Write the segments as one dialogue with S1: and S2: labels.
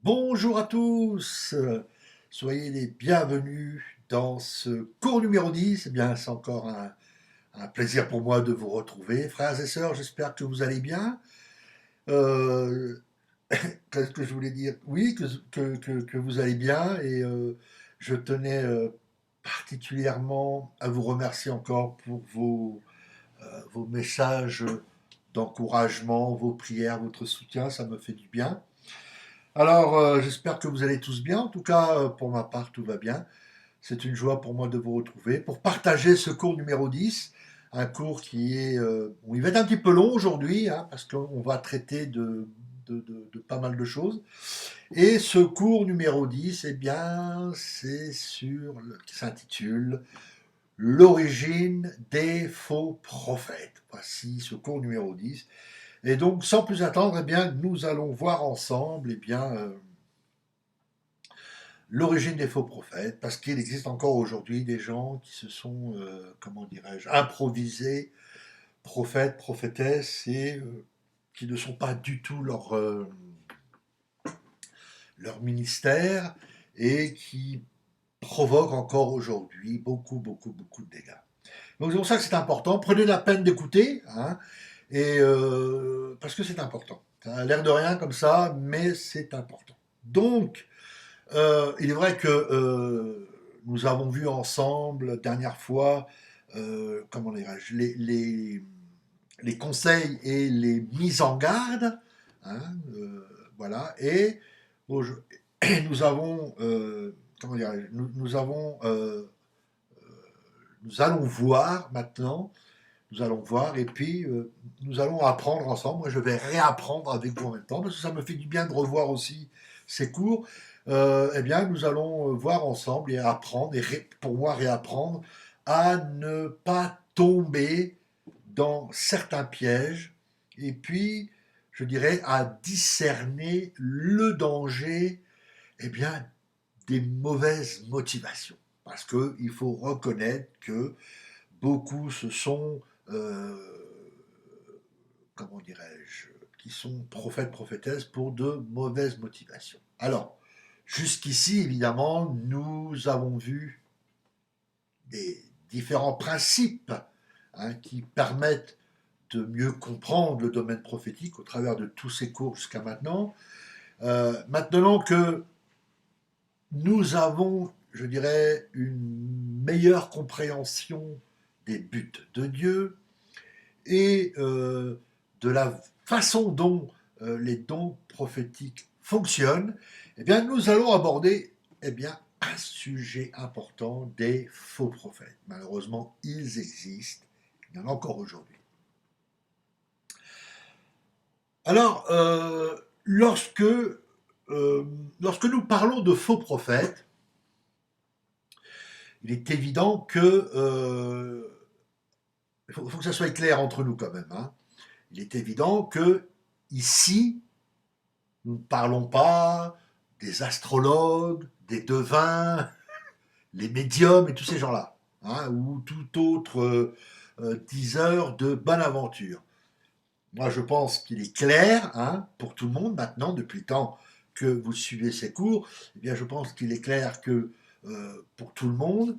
S1: Bonjour à tous, soyez les bienvenus dans ce cours numéro 10. Eh bien, c'est encore un plaisir pour moi de vous retrouver. Frères et sœurs, j'espère que vous allez bien. Euh, Qu'est-ce que je voulais dire? Oui, que vous allez bien et je tenais particulièrement à vous remercier encore pour vos messages d'encouragement, vos prières, votre soutien, ça me fait du bien. Alors, j'espère que vous allez tous bien. En tout cas, pour ma part, tout va bien. C'est une joie pour moi de vous retrouver pour partager ce cours numéro 10. Un cours qui est... bon, il va être un petit peu long aujourd'hui, hein, parce qu'on va traiter de pas mal de choses. Et ce cours numéro 10, eh bien, qui s'intitule L'origine des faux prophètes. Voici ce cours numéro 10. Et donc, sans plus attendre, eh bien, nous allons voir ensemble, eh bien, l'origine des faux prophètes, parce qu'il existe encore aujourd'hui des gens qui se sont, comment dirais-je, improvisés prophètes, prophétesses, et qui ne sont pas du tout leur ministère, et qui provoquent encore aujourd'hui beaucoup de dégâts. Donc c'est pour ça que c'est important. Prenez la peine d'écouter, hein, et parce que c'est important. Ça a l'air de rien comme ça, mais c'est important. Donc, il est vrai que nous avons vu ensemble, dernière fois, comment dirais-je, les conseils et les mises en garde, hein, voilà, et nous avons, comment dirais-je, nous allons voir maintenant, nous allons voir, et puis nous allons apprendre ensemble. Moi, je vais réapprendre avec vous en même temps, parce que ça me fait du bien de revoir aussi ces cours. Eh bien, nous allons voir ensemble et apprendre, et pour moi, réapprendre à ne pas tomber dans certains pièges, et puis, je dirais, à discerner le danger, eh bien, des mauvaises motivations. Parce qu'il faut reconnaître que beaucoup se sont, euh, comment dirais-je, qui sont prophètes, prophétesses pour de mauvaises motivations. Alors, jusqu'ici, évidemment, nous avons vu des différents principes, hein, qui permettent de mieux comprendre le domaine prophétique au travers de tous ces cours jusqu'à maintenant. Maintenant que nous avons, je dirais, une meilleure compréhension des buts de Dieu, et de la façon dont les dons prophétiques fonctionnent, eh bien, nous allons aborder, eh bien, un sujet important des faux prophètes. Malheureusement, ils existent, il y en a encore aujourd'hui. Alors, lorsque nous parlons de faux prophètes, il est évident que faut que ça soit clair entre nous quand même, hein. Il est évident que ici, nous ne parlons pas des astrologues, des devins, les médiums et tous ces gens-là, hein, ou tout autre diseur de bonne aventure. Moi, je pense qu'il est clair, hein, pour tout le monde maintenant, depuis le temps que vous suivez ces cours, eh bien, je pense qu'il est clair que pour tout le monde,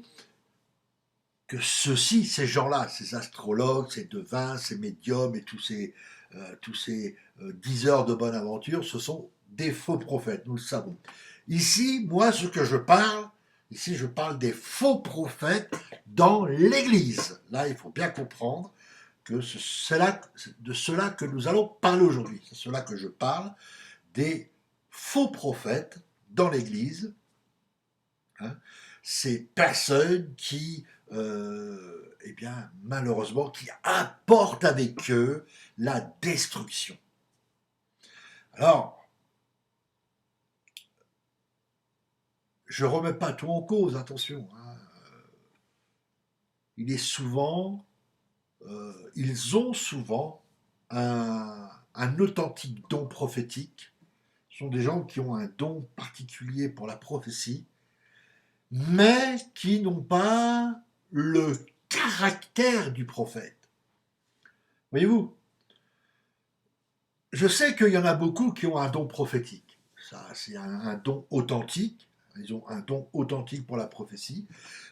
S1: que ceux-ci, ces gens-là, ces astrologues, ces devins, ces médiums et tous ces diseurs de bonne aventure, ce sont des faux prophètes, nous le savons. Ici, moi, ici, je parle des faux prophètes dans l'Église. Là, il faut bien comprendre que c'est de cela que nous allons parler aujourd'hui. C'est cela que je parle, des faux prophètes dans l'Église, hein. Ces personnes qui, eh bien, malheureusement, qui apportent avec eux la destruction. Alors, je ne remets pas tout en cause, attention, hein. Il est souvent, ils ont souvent un authentique don prophétique. Ce sont des gens qui ont un don particulier pour la prophétie, mais qui n'ont pas le caractère du prophète. Voyez-vous, je sais qu'il y en a beaucoup qui ont un don prophétique. ça, c'est un don authentique. Ils ont un don authentique pour la prophétie.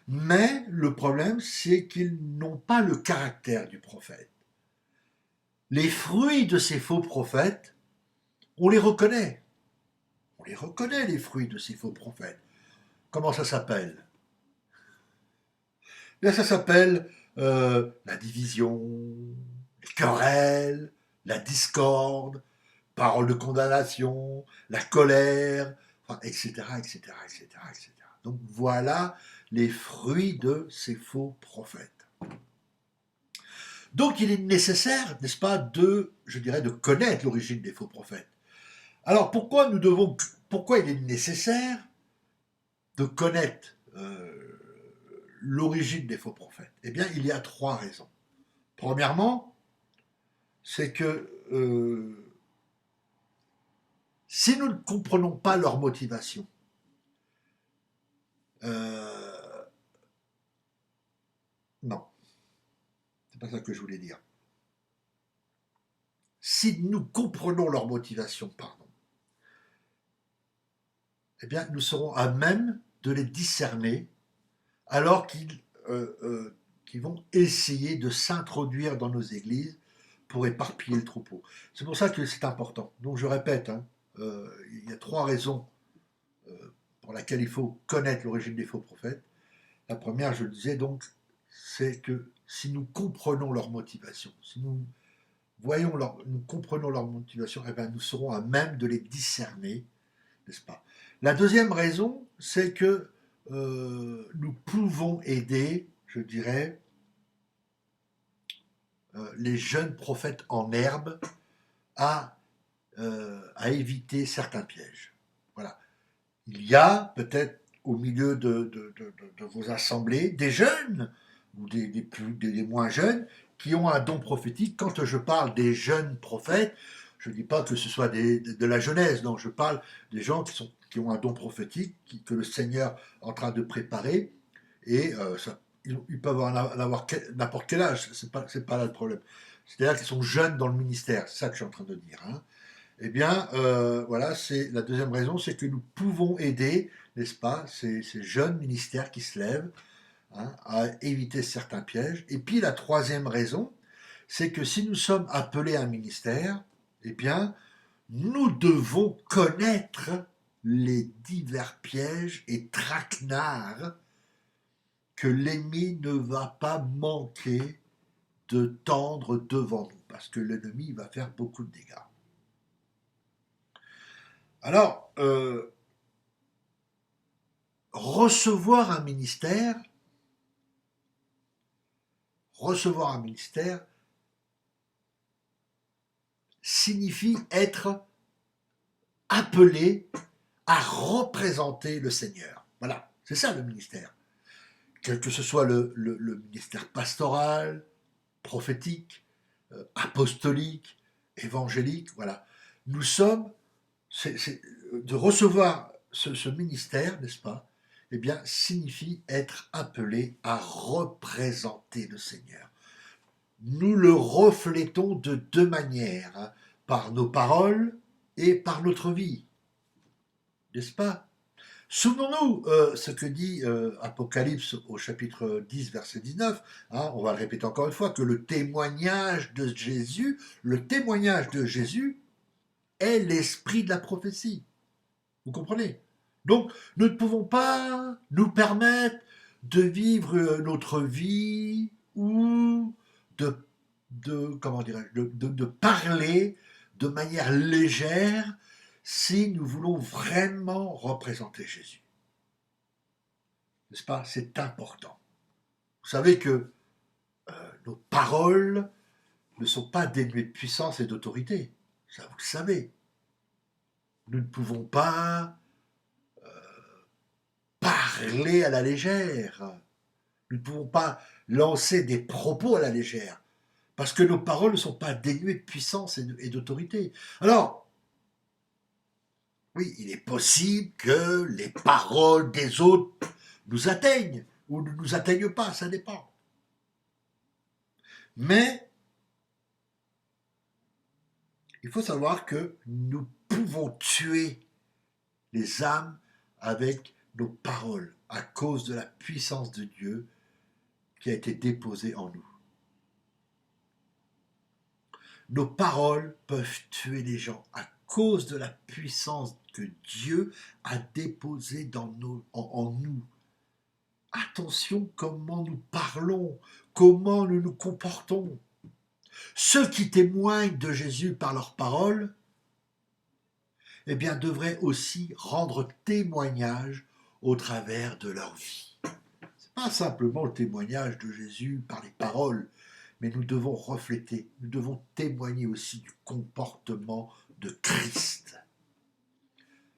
S1: Mais le problème, c'est qu'ils n'ont pas le caractère du prophète. Les fruits de ces faux prophètes, on les reconnaît. On les reconnaît, les fruits de ces faux prophètes. Comment ça s'appelle? Bien, ça s'appelle la division, les querelles, la discorde, paroles de condamnation, la colère, enfin, etc., etc., etc., etc. Donc voilà les fruits de ces faux prophètes. Donc il est nécessaire, n'est-ce pas, je dirais, de connaître l'origine des faux prophètes. Alors pourquoi il est nécessaire de connaître l'origine des faux prophètes? Eh bien, il y a trois raisons. Premièrement, c'est que si nous ne comprenons pas leur motivation, non, c'est pas ça que je voulais dire. Si nous comprenons leur motivation, pardon, eh bien, nous serons à même de les discerner alors qu'ils vont essayer de s'introduire dans nos églises pour éparpiller le troupeau. C'est pour ça que c'est important. Donc je répète, hein, il y a trois raisons pour lesquelles il faut connaître l'origine des faux prophètes. La première, je le disais donc, c'est que si nous comprenons leur motivation, si nous nous comprenons leur motivation, eh bien, nous serons à même de les discerner, n'est-ce pas? La deuxième raison, c'est que nous pouvons aider, je dirais, les jeunes prophètes en herbe à, à éviter certains pièges. Voilà. Il y a peut-être au milieu de vos assemblées des jeunes ou des moins jeunes qui ont un don prophétique. Quand je parle des jeunes prophètes, je ne dis pas que ce soit de la jeunesse, non, je parle des gens qui ont un don prophétique, que le Seigneur est en train de préparer, et ils peuvent en avoir n'importe quel âge, c'est pas là le problème. C'est-à-dire qu'ils sont jeunes dans le ministère, c'est ça que je suis en train de dire. Hein. Eh bien, voilà, c'est la deuxième raison, c'est que nous pouvons aider, n'est-ce pas, ces jeunes ministères qui se lèvent, hein, à éviter certains pièges. Et puis la troisième raison, c'est que si nous sommes appelés à un ministère, eh bien, nous devons connaître les divers pièges et traquenards que l'ennemi ne va pas manquer de tendre devant nous, parce que l'ennemi va faire beaucoup de dégâts. Alors, recevoir un ministère signifie être appelé à représenter le Seigneur. Voilà, c'est ça le ministère. Quel que ce soit le ministère pastoral, prophétique, apostolique, évangélique, voilà. Nous sommes, de recevoir ce ministère, n'est-ce pas, eh bien, signifie être appelé à représenter le Seigneur. Nous le reflétons de deux manières, hein, par nos paroles et par notre vie, n'est-ce pas? Souvenons-nous ce que dit Apocalypse au chapitre 10, verset 19, hein, on va le répéter encore une fois, que le témoignage de Jésus est l'esprit de la prophétie. Vous comprenez? Donc, nous ne pouvons pas nous permettre de vivre notre vie ou comment dirais-je, de parler de manière légère si nous voulons vraiment représenter Jésus. N'est-ce pas? C'est important. Vous savez que nos paroles ne sont pas dénuées de puissance et d'autorité. Ça, vous le savez. Nous ne pouvons pas parler à la légère. Nous ne pouvons pas lancer des propos à la légère. Parce que nos paroles ne sont pas dénuées de puissance et d'autorité. Alors, oui, il est possible que les paroles des autres nous atteignent ou ne nous atteignent pas, ça dépend. Mais il faut savoir que nous pouvons tuer les âmes avec nos paroles à cause de la puissance de Dieu qui a été déposée en nous. Nos paroles peuvent tuer les gens à cause de la puissance que Dieu a déposée en nous. Attention comment nous parlons, comment nous nous comportons. Ceux qui témoignent de Jésus par leurs paroles, eh bien, devraient aussi rendre témoignage au travers de leur vie. Ce n'est pas simplement le témoignage de Jésus par les paroles, mais nous devons refléter, nous devons témoigner aussi du comportement de Christ.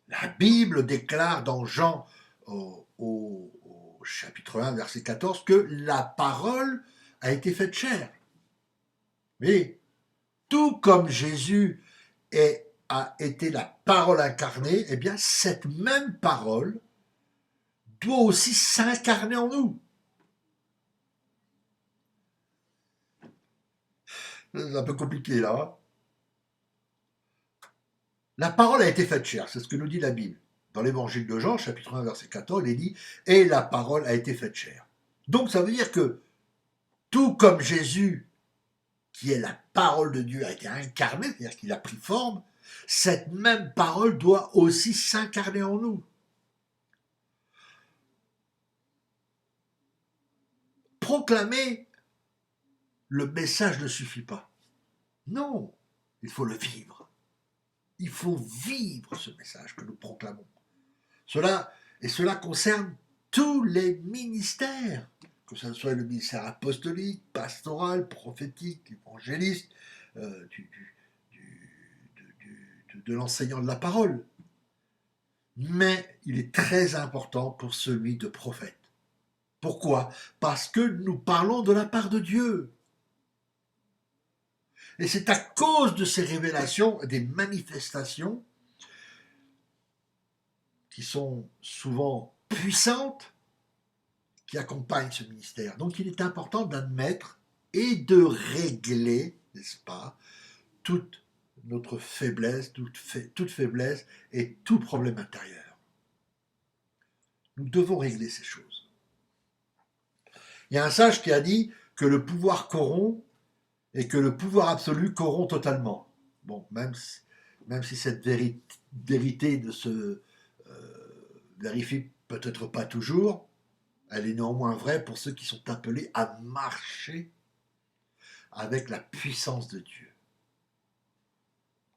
S1: La Bible déclare dans Jean au chapitre 1, verset 14, que la parole a été faite chair. Mais tout comme Jésus a été la parole incarnée, eh bien cette même parole doit aussi s'incarner en nous. C'est un peu compliqué là. Hein. La parole a été faite chair, c'est ce que nous dit la Bible. Dans l'évangile de Jean, chapitre 1, verset 14, il est dit « Et la parole a été faite chair ». Donc ça veut dire que tout comme Jésus, qui est la parole de Dieu, a été incarné, c'est-à-dire qu'il a pris forme, cette même parole doit aussi s'incarner en nous. Proclamer le message ne suffit pas. Non, il faut le vivre. Il faut vivre ce message que nous proclamons. Cela concerne tous les ministères, que ce soit le ministère apostolique, pastoral, prophétique, évangéliste, de l'enseignant de la parole. Mais il est très important pour celui de prophète. Pourquoi ? Parce que nous parlons de la part de Dieu. Et c'est à cause de ces révélations, des manifestations, qui sont souvent puissantes, qui accompagnent ce ministère. Donc il est important d'admettre et de régler, n'est-ce pas, toute notre faiblesse, toute faiblesse et tout problème intérieur. Nous devons régler ces choses. Il y a un sage qui a dit que le pouvoir corrompt et que le pouvoir absolu corrompt totalement. Bon, même si cette vérité ne se vérifie peut-être pas toujours, elle est néanmoins vraie pour ceux qui sont appelés à marcher avec la puissance de Dieu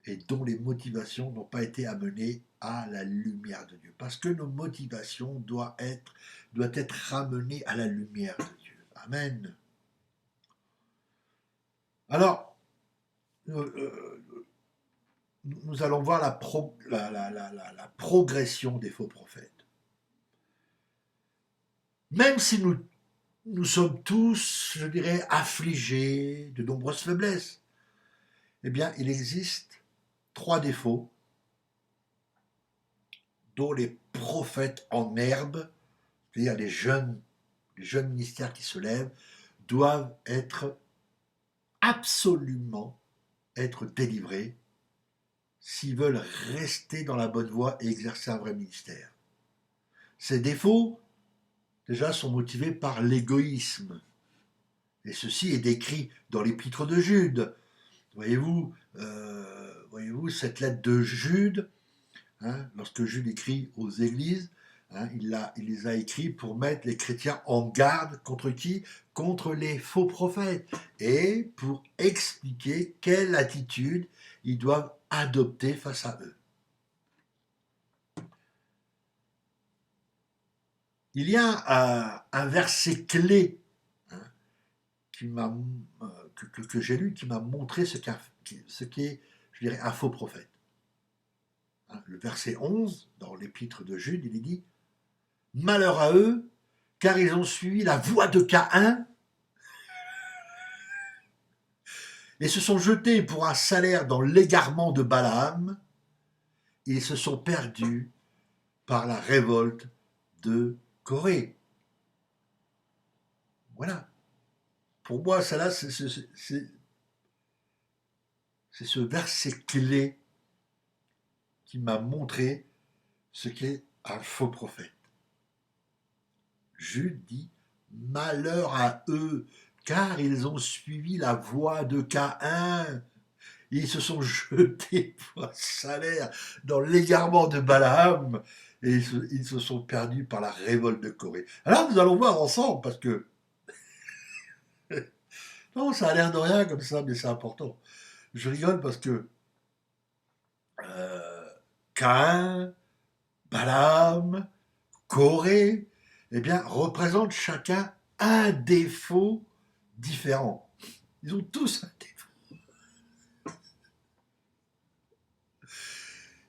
S1: et dont les motivations n'ont pas été amenées à la lumière de Dieu. Parce que nos motivations doivent être ramenées à la lumière de Dieu. Amen. Alors, nous allons voir la progression des faux prophètes. Même si nous sommes tous, je dirais, affligés de nombreuses faiblesses, eh bien, il existe 3 défauts dont les prophètes en herbe, c'est-à-dire les jeunes ministères qui se lèvent, doivent absolument être délivrés s'ils veulent rester dans la bonne voie et exercer un vrai ministère. Ces défauts, déjà, sont motivés par l'égoïsme. Et ceci est décrit dans l'épître de Jude. Voyez-vous, cette lettre de Jude, lorsque Jude écrit aux églises, il les a écrits pour mettre les chrétiens en garde contre qui ? Contre les faux prophètes. Et pour expliquer quelle attitude ils doivent adopter face à eux. Il y a un verset clé que j'ai lu qui m'a montré ce qu'est, je dirais, un faux prophète. Le verset 11, dans l'épître de Jude, il est dit « Malheur à eux, car ils ont suivi la voie de Caïn et se sont jetés pour un salaire dans l'égarement de Balaam, et ils se sont perdus par la révolte de Corée. » Voilà. Pour moi, ça c'est ce verset clé qui m'a montré ce qui est un faux prophète. Jude dit malheur à eux, car ils ont suivi la voie de Caïn. Ils se sont jetés pour un salaire dans l'égarement de Balaam et ils se sont perdus par la révolte de Corée. Alors nous allons voir ensemble parce que non, ça a l'air de rien comme ça, mais c'est important. Je rigole parce que euh, Caïn, Balaam, Corée, eh bien, représentent chacun un défaut différent. Ils ont tous un défaut.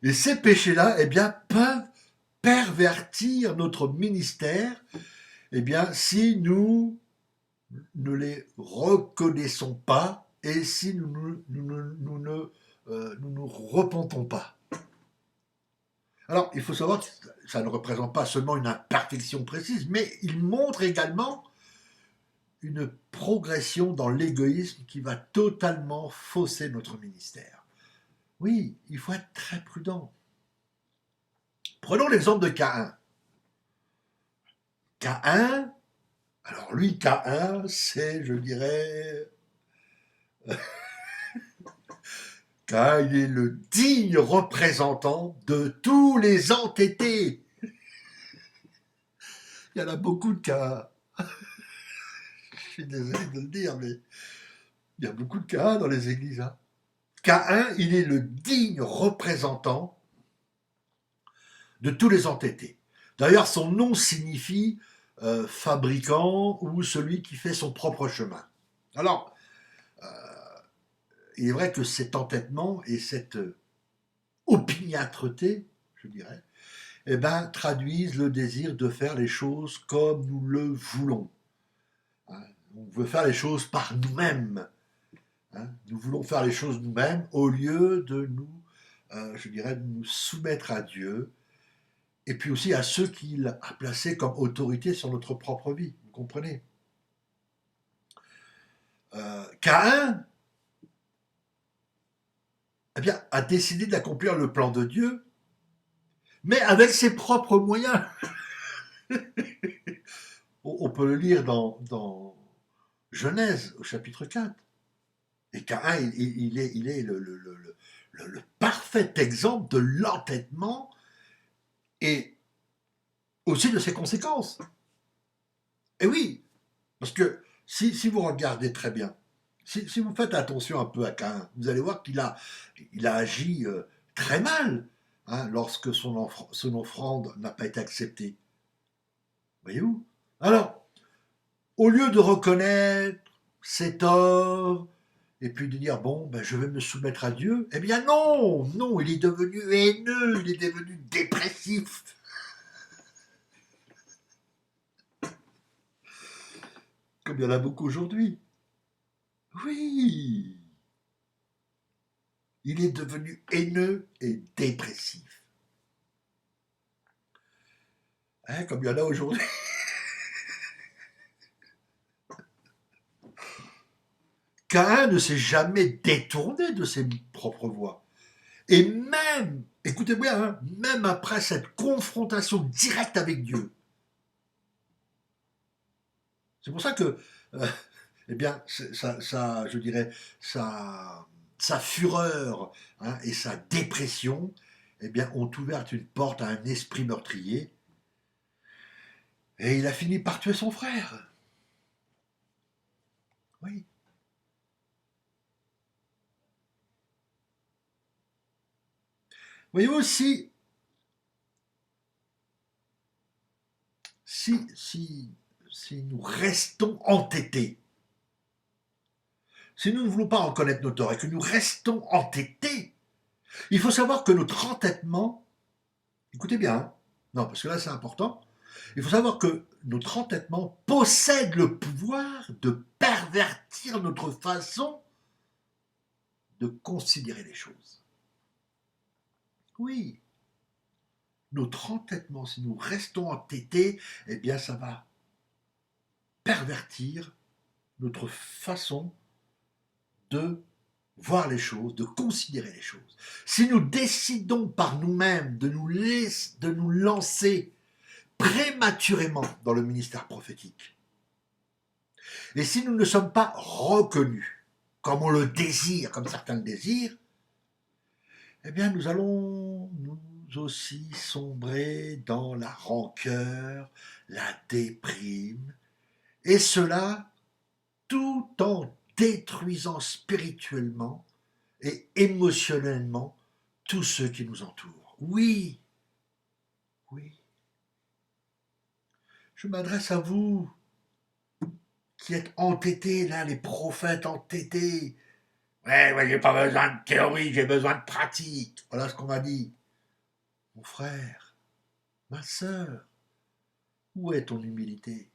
S1: Et ces péchés-là, eh bien, peuvent pervertir notre ministère, eh bien, si nous ne les reconnaissons pas et si nous ne repentons pas. Alors, il faut savoir que ça ne représente pas seulement une imperfection précise, mais il montre également une progression dans l'égoïsme qui va totalement fausser notre ministère. Oui, il faut être très prudent. Prenons l'exemple de Caïn. Caïn, alors lui, Caïn, c'est, je dirais, Caïn, il est le digne représentant de tous les entêtés. Il y en a beaucoup de Caïn. Je suis désolé de le dire, mais il y a beaucoup de Caïn dans les églises. Hein. Caïn, il est le digne représentant de tous les entêtés. D'ailleurs, son nom signifie fabricant ou celui qui fait son propre chemin. Alors, il est vrai que cet entêtement et cette opiniâtreté, je dirais, eh ben, traduisent le désir de faire les choses comme nous le voulons. Hein, on veut faire les choses par nous-mêmes. Hein, nous voulons faire les choses nous-mêmes au lieu de nous, je dirais, de nous soumettre à Dieu et puis aussi à ceux qu'il a placés comme autorité sur notre propre vie. Vous comprenez? Caïn, eh bien, a décidé d'accomplir le plan de Dieu, mais avec ses propres moyens. On peut le lire dans Genèse, au chapitre 4. Et Caïn, il est le parfait exemple de l'entêtement et aussi de ses conséquences. Et oui, parce que si vous regardez très bien, si vous faites attention un peu à Caïn, vous allez voir qu'il il a agi très mal hein, lorsque son offrande n'a pas été acceptée. Voyez-vous? Alors, au lieu de reconnaître ses torts, et puis de dire, bon, ben, je vais me soumettre à Dieu, eh bien non, non, il est devenu haineux, il est devenu dépressif. Comme il y en a beaucoup aujourd'hui. Oui, il est devenu haineux et dépressif. Hein, comme il y en a aujourd'hui. Caïn ne s'est jamais détourné de ses propres voies. Et même, écoutez bien, hein, même après cette confrontation directe avec Dieu, c'est pour ça que, euh, eh bien, je dirais, sa fureur hein, et sa dépression, eh bien, ont ouvert une porte à un esprit meurtrier, et il a fini par tuer son frère. Oui. Voyez-vous, si nous restons entêtés, si nous ne voulons pas reconnaître nos torts et que nous restons entêtés, il faut savoir que notre entêtement, écoutez bien, hein, non, parce que là c'est important, il faut savoir que notre entêtement possède le pouvoir de pervertir notre façon de considérer les choses. Oui, notre entêtement, si nous restons entêtés, eh bien ça va pervertir notre façon de voir les choses, de considérer les choses, si nous décidons par nous-mêmes de nous lancer prématurément dans le ministère prophétique, et si nous ne sommes pas reconnus comme on le désire, comme certains le désirent, eh bien nous allons nous aussi sombrer dans la rancœur, la déprime, et cela tout en détruisant spirituellement et émotionnellement tous ceux qui nous entourent. Oui, oui. Je m'adresse à vous qui êtes entêtés, là, les prophètes entêtés. Ouais, j'ai pas besoin de théorie, j'ai besoin de pratique. Voilà ce qu'on m'a dit. Mon frère, ma sœur, où est ton humilité?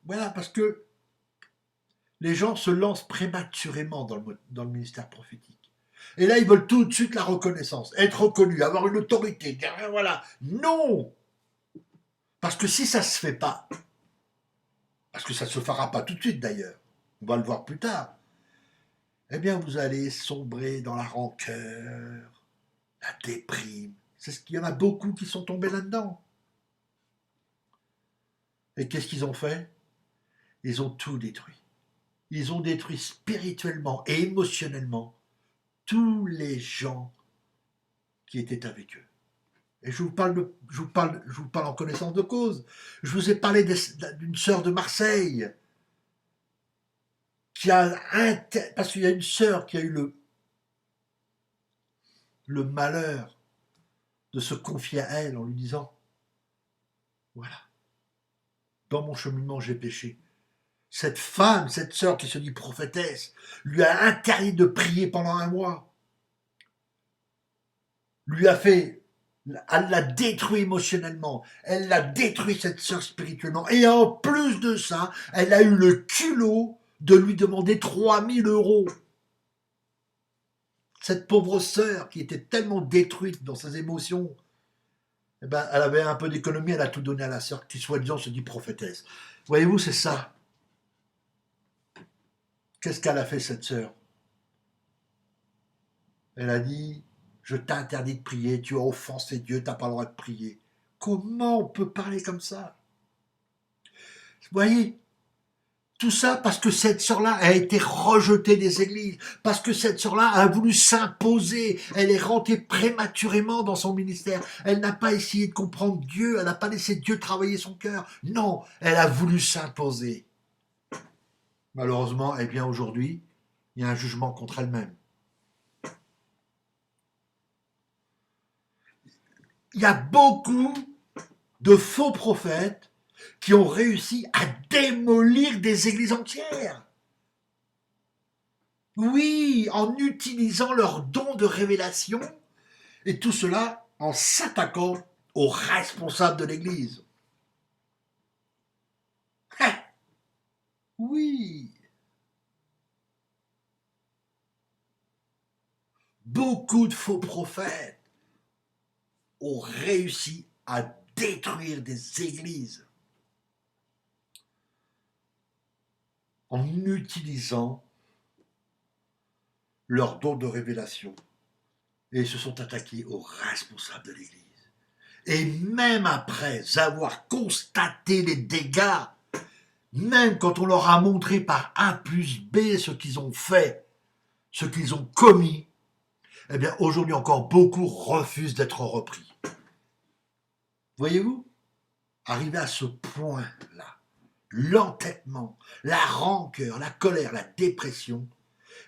S1: Voilà, parce que les gens se lancent prématurément dans le ministère prophétique. Et là, ils veulent tout de suite la reconnaissance, être reconnus, avoir une autorité, dire voilà. Non! Parce que si ça ne se fait pas, parce que ça ne se fera pas tout de suite d'ailleurs, on va le voir plus tard, eh bien vous allez sombrer dans la rancœur, la déprime. C'est ce qu'il y en a beaucoup qui sont tombés là-dedans. Et qu'est-ce qu'ils ont fait? Ils ont tout détruit. Ils ont détruit spirituellement et émotionnellement tous les gens qui étaient avec eux. Et je vous parle en connaissance de cause. Je vous ai parlé d'une sœur de Marseille qui a parce qu'il y a une sœur qui a eu le malheur de se confier à elle en lui disant voilà, dans mon cheminement j'ai péché. Cette femme, cette sœur qui se dit prophétesse, lui a interdit de prier pendant un mois. Lui a fait, elle l'a détruit émotionnellement, elle l'a détruit cette sœur spirituellement. Et en plus de ça, elle a eu le culot de lui demander 3 000 €. Cette pauvre sœur qui était tellement détruite dans ses émotions, eh ben, elle avait un peu d'économie, elle a tout donné à la sœur qui soi-disant se dit prophétesse. Voyez-vous, c'est ça. Qu'est-ce qu'elle a fait cette sœur? Elle a dit, je t'interdis de prier, tu as offensé Dieu, tu n'as pas le droit de prier. Comment on peut parler comme ça? Vous voyez, tout ça parce que cette sœur-là a été rejetée des églises, parce que cette sœur-là a voulu s'imposer, elle est rentrée prématurément dans son ministère, elle n'a pas essayé de comprendre Dieu, elle n'a pas laissé Dieu travailler son cœur, non, elle a voulu s'imposer. Malheureusement, eh bien aujourd'hui, il y a un jugement contre elle-même. Il y a beaucoup de faux prophètes qui ont réussi à démolir des églises entières. Oui, en utilisant leur don de révélation, et tout cela en s'attaquant aux responsables de l'église. Ah, oui, beaucoup de faux prophètes ont réussi à détruire des églises en utilisant leur don de révélation. Et ils se sont attaqués aux responsables de l'église. Et même après avoir constaté les dégâts, même quand on leur a montré par A plus B ce qu'ils ont fait, ce qu'ils ont commis, eh bien aujourd'hui encore beaucoup refusent d'être repris. Voyez-vous, arrivé à ce point-là, l'entêtement, la rancœur, la colère, la dépression,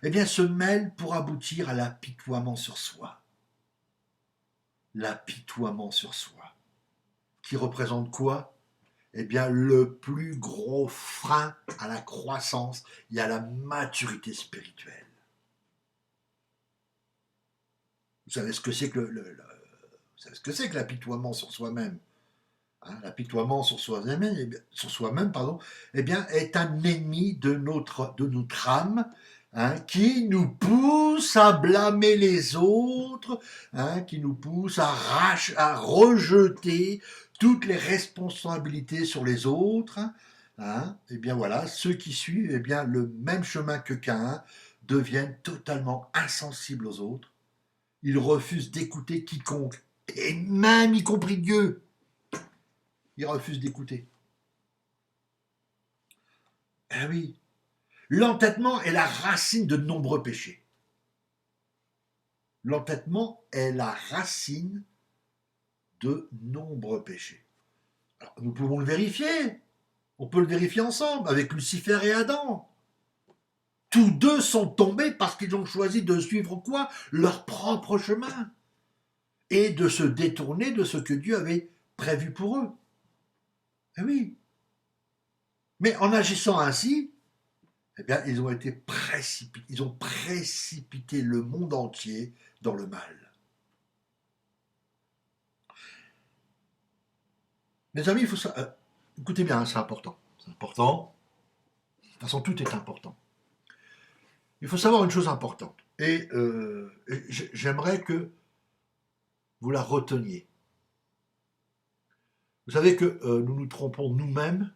S1: eh bien se mêlent pour aboutir à l'apitoiement sur soi. L'apitoiement sur soi, qui représente quoi? Eh bien le plus gros frein à la croissance et à la maturité spirituelle. Vous savez ce que c'est que vous savez ce que c'est que l'apitoiement sur soi-même? Hein, l'apitoiement sur soi-même, eh bien, est un ennemi de notre âme, hein, qui nous pousse à blâmer les autres, hein, qui nous pousse à rejeter toutes les responsabilités sur les autres, hein, eh bien voilà, ceux qui suivent eh bien, le même chemin que Caïn deviennent totalement insensibles aux autres. Ils refusent d'écouter quiconque, et même y compris Dieu. Ils refusent d'écouter. Eh oui, l'entêtement est la racine de nombreux péchés. L'entêtement est la racine de nombreux péchés. Alors, nous pouvons le vérifier. On peut le vérifier ensemble avec Lucifer et Adam. Tous deux sont tombés parce qu'ils ont choisi de suivre quoi? Leur propre chemin. Et de se détourner de ce que Dieu avait prévu pour eux. Eh oui. Mais en agissant ainsi, eh bien, ils ont été précipités. Ils ont précipité le monde entier dans le mal. Mes amis, il faut ça. Écoutez bien, c'est important. C'est important. De toute façon, tout est important. Il faut savoir une chose importante. Et j'aimerais que vous la reteniez. Vous savez que nous nous trompons nous-mêmes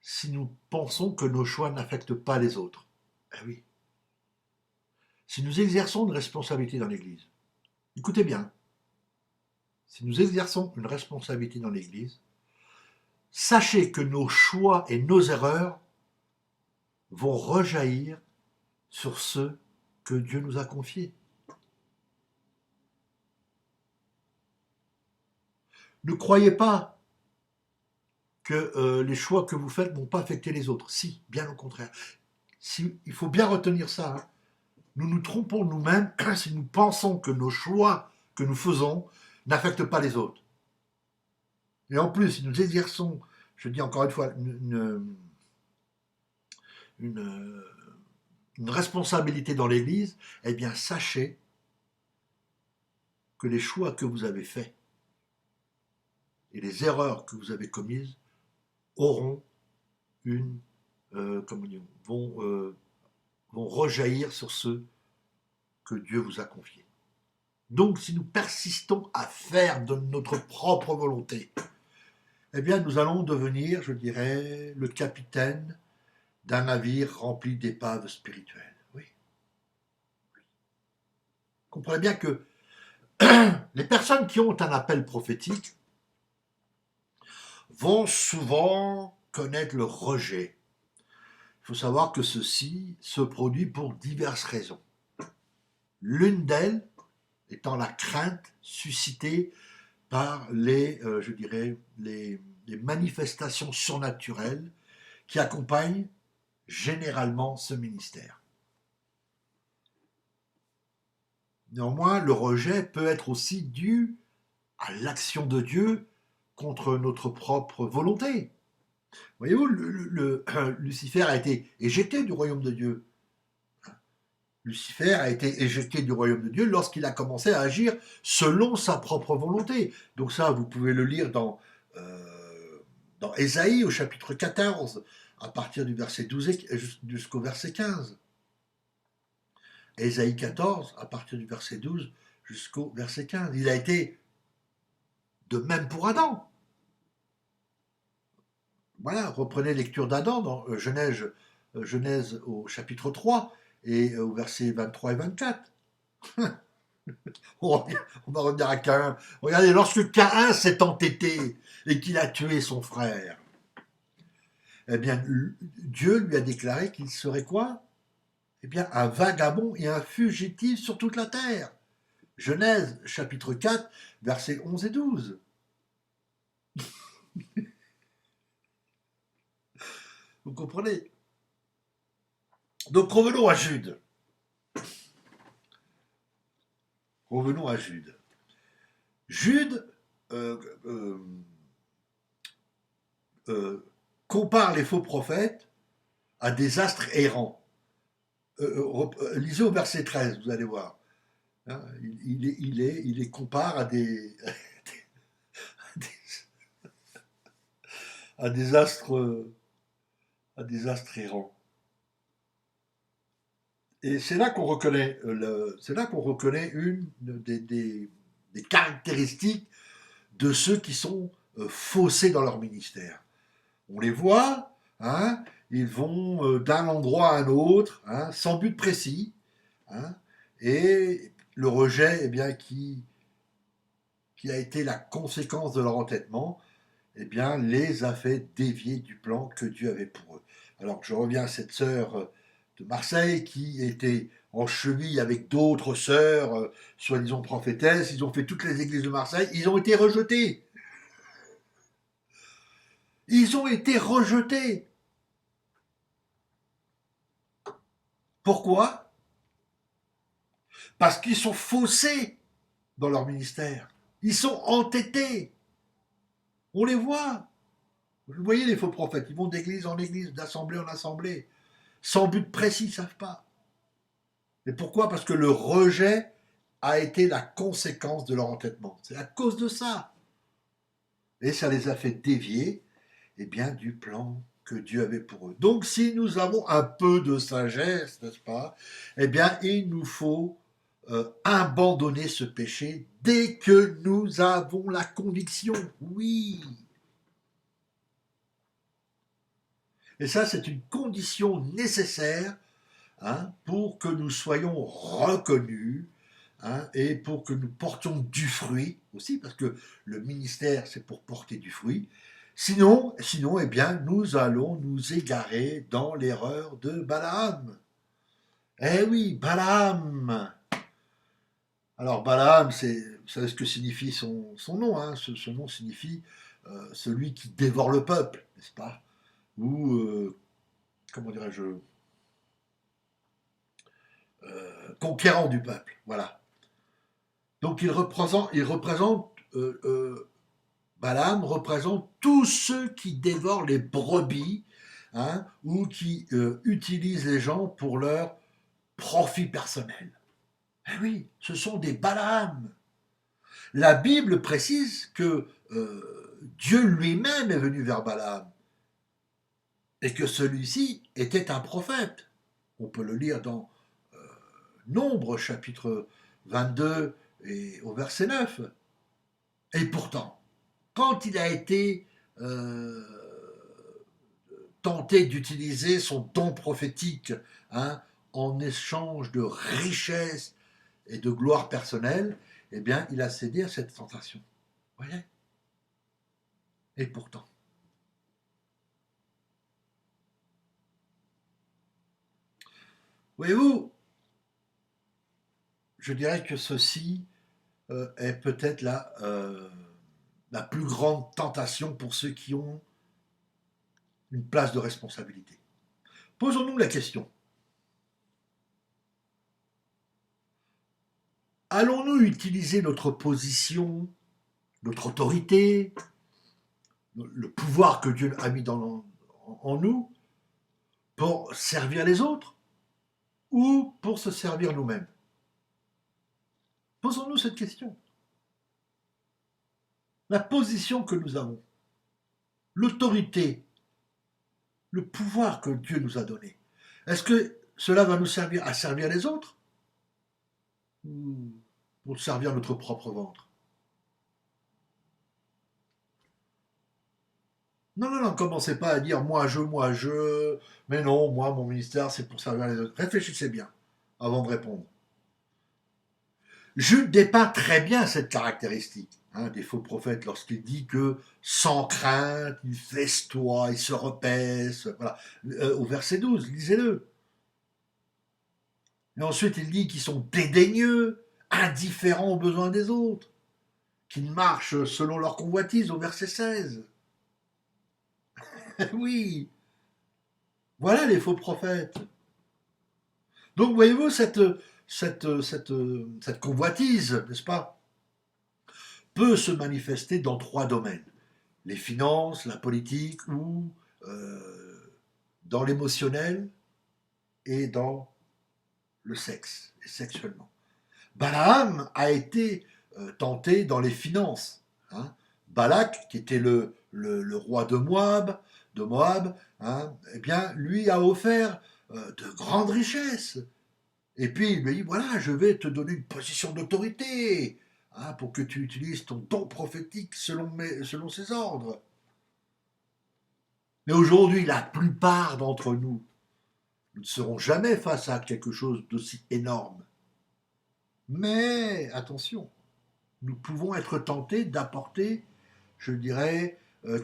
S1: si nous pensons que nos choix n'affectent pas les autres. Eh oui. Si nous exerçons une responsabilité dans l'Église, écoutez bien, si nous exerçons une responsabilité dans l'Église, sachez que nos choix et nos erreurs vont rejaillir sur ceux que Dieu nous a confiés. Ne croyez pas que les choix que vous faites ne vont pas affecter les autres. Si, bien au contraire. Si, il faut bien retenir ça. Hein. Nous nous trompons nous-mêmes si nous pensons que nos choix que nous faisons n'affectent pas les autres. Et en plus, si nous exerçons, je dis encore une fois, une responsabilité dans l'Église, eh bien sachez que les choix que vous avez faits et les erreurs que vous avez commises auront une, vont rejaillir sur ceux que Dieu vous a confiés. Donc, si nous persistons à faire de notre propre volonté, eh bien, nous allons devenir, je dirais, le capitaine d'un navire rempli d'épaves spirituelles. Oui. Comprenez bien que les personnes qui ont un appel prophétique vont souvent connaître le rejet. Il faut savoir que ceci se produit pour diverses raisons. L'une d'elles étant la crainte suscitée par je dirais, les manifestations surnaturelles qui accompagnent généralement ce ministère. Néanmoins, le rejet peut être aussi dû à l'action de Dieu contre notre propre volonté. Voyez-vous, Lucifer a été éjecté du royaume de Dieu. Lucifer a été éjecté du royaume de Dieu lorsqu'il a commencé à agir selon sa propre volonté. Donc ça, vous pouvez le lire dans Ésaïe au chapitre 14, à partir du verset 12 jusqu'au verset 15. Ésaïe 14, à partir du verset 12 jusqu'au verset 15. Il a été de même pour Adam. Voilà, reprenez lecture d'Adam dans Genèse au chapitre 3 et au verset 23 et 24. On va revenir à Caïn. Regardez, lorsque Caïn s'est entêté et qu'il a tué son frère, eh bien, Dieu lui a déclaré qu'il serait quoi? Eh bien, un vagabond et un fugitif sur toute la terre. Genèse, chapitre 4, versets 11 et 12. Vous comprenez? Donc, revenons à Jude. Revenons à Jude. Jude compare les faux prophètes à des astres errants. Lisez au verset 13, vous allez voir. Hein, il les compare à à des astres errants. Et c'est là qu'on reconnaît, une des caractéristiques de ceux qui sont faussés dans leur ministère. On les voit, hein, ils vont d'un endroit à un autre, hein, sans but précis, hein, et le rejet, eh bien, qui a été la conséquence de leur entêtement, eh bien, les a fait dévier du plan que Dieu avait pour eux. Alors, je reviens à cette sœur de Marseille qui était en cheville avec d'autres sœurs, soi-disant prophétesses. Ils ont fait toutes les églises de Marseille. Ils ont été rejetés. Ils ont été rejetés. Pourquoi? Parce qu'ils sont faussés dans leur ministère. Ils sont entêtés. On les voit. Vous voyez les faux prophètes, ils vont d'église en église, d'assemblée en assemblée, sans but précis, ils ne savent pas. Et pourquoi? Parce que le rejet a été la conséquence de leur entêtement. C'est à cause de ça. Et ça les a fait dévier, eh bien, du plan que Dieu avait pour eux. Donc, si nous avons un peu de sagesse, n'est-ce pas, eh bien, il nous faut abandonner ce péché dès que nous avons la conviction. Oui. Et ça, c'est une condition nécessaire, hein, pour que nous soyons reconnus, hein, et pour que nous portions du fruit aussi, parce que le ministère, c'est pour porter du fruit. Sinon, eh bien, nous allons nous égarer dans l'erreur de Balaam. Eh oui, Balaam. Alors, Balaam, vous savez ce que signifie son nom, hein, ce nom signifie celui qui dévore le peuple, n'est-ce pas? Ou, comment dirais-je, conquérant du peuple, voilà. Donc il représente Balaam représente tous ceux qui dévorent les brebis, hein, ou qui utilisent les gens pour leur profit personnel. Eh oui, ce sont des Balaam. La Bible précise que Dieu lui-même est venu vers Balaam et que celui-ci était un prophète. On peut le lire dans Nombre, chapitre 22 et au verset 9. Et pourtant, quand il a été tenté d'utiliser son don prophétique, hein, en échange de richesses et de gloire personnelle, eh bien, il a cédé à cette tentation. Vous voyez? Et pourtant, voyez-vous, je dirais que ceci est peut-être la plus grande tentation pour ceux qui ont une place de responsabilité. Posons-nous la question. Allons-nous utiliser notre position, notre autorité, le pouvoir que Dieu a mis en nous pour servir les autres ou pour se servir nous-mêmes? Posons-nous cette question. La position que nous avons, l'autorité, le pouvoir que Dieu nous a donné, est-ce que cela va nous servir à servir les autres ou pour servir notre propre ventre? Non, non, non, commencez pas à dire moi, je, mais non, moi, mon ministère, c'est pour servir les autres. Réfléchissez bien avant de répondre. Jude dépeint très bien cette caractéristique, hein, des faux prophètes lorsqu'il dit que sans crainte, ils festoient, ils se repaissent. Voilà. Au verset 12, lisez-le. Et ensuite, il dit qu'ils sont dédaigneux, indifférents aux besoins des autres, qu'ils marchent selon leur convoitise, au verset 16. Oui, voilà les faux prophètes. Donc, voyez-vous, cette convoitise, n'est-ce pas, peut se manifester dans trois domaines: les finances, la politique ou dans l'émotionnel et dans le sexe, et sexuellement. Balaam a été tenté dans les finances, hein. Balak, qui était le roi de Moab, hein, eh bien, lui a offert de grandes richesses. Et puis il lui dit, voilà, je vais te donner une position d'autorité, hein, pour que tu utilises ton don prophétique selon ses ordres. Mais aujourd'hui, la plupart d'entre nous, nous ne serons jamais face à quelque chose d'aussi énorme. Mais attention, nous pouvons être tentés d'apporter, je dirais,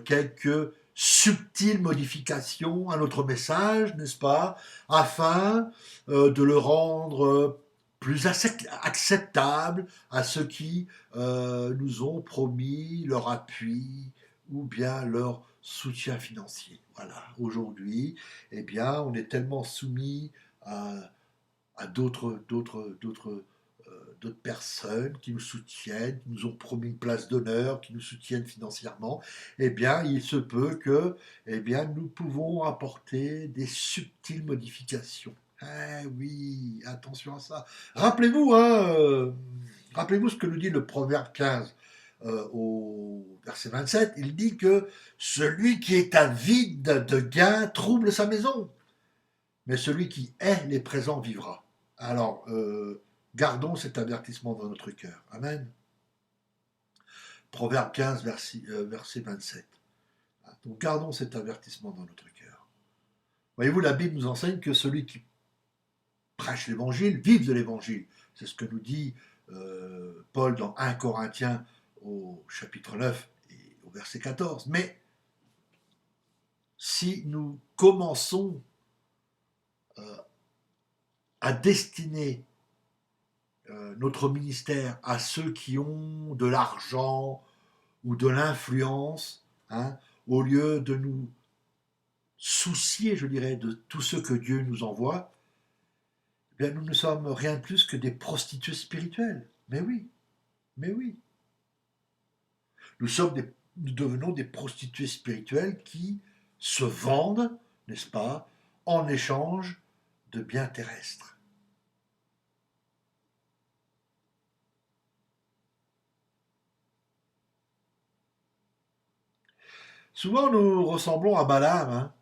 S1: quelques subtiles modifications à notre message, n'est-ce pas, afin de le rendre plus acceptable à ceux qui nous ont promis leur appui ou bien leur soutien financier. Voilà, aujourd'hui, eh bien, on est tellement soumis à d'autres personnes qui nous soutiennent, qui nous ont promis une place d'honneur, qui nous soutiennent financièrement, eh bien, il se peut que, eh bien, nous pouvons apporter des subtiles modifications. Eh oui, attention à ça. Rappelez-vous, rappelez-vous ce que nous dit le Proverbe 15 au verset 27. Il dit que celui qui est avide de gain trouble sa maison, mais celui qui hait les présents vivra. Alors, gardons cet avertissement dans notre cœur. Amen. Proverbe 15, verset 27. Donc, gardons cet avertissement dans notre cœur. Voyez-vous, la Bible nous enseigne que celui qui prêche l'évangile vive de l'évangile. C'est ce que nous dit Paul dans 1 Corinthiens au chapitre 9 et au verset 14. Mais si nous commençons à destiner notre ministère à ceux qui ont de l'argent ou de l'influence, au lieu de nous soucier, je dirais, de tout ce que Dieu nous envoie, eh bien, nous ne sommes rien de plus que des prostituées spirituelles. Mais oui, mais oui. Nous devenons des prostituées spirituelles qui se vendent, n'est-ce pas, en échange de biens terrestres. Souvent, nous ressemblons à Balaam.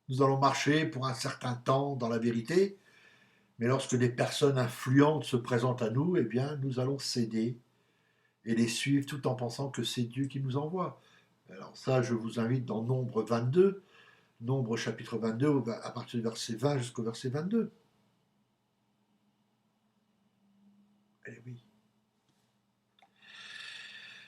S1: Nous allons marcher pour un certain temps dans la vérité, mais lorsque des personnes influentes se présentent à nous, eh bien, nous allons céder et les suivre tout en pensant que c'est Dieu qui nous envoie. Alors ça, je vous invite dans Nombre 22, Nombre chapitre 22, à partir du verset 20 jusqu'au verset 22. Eh oui.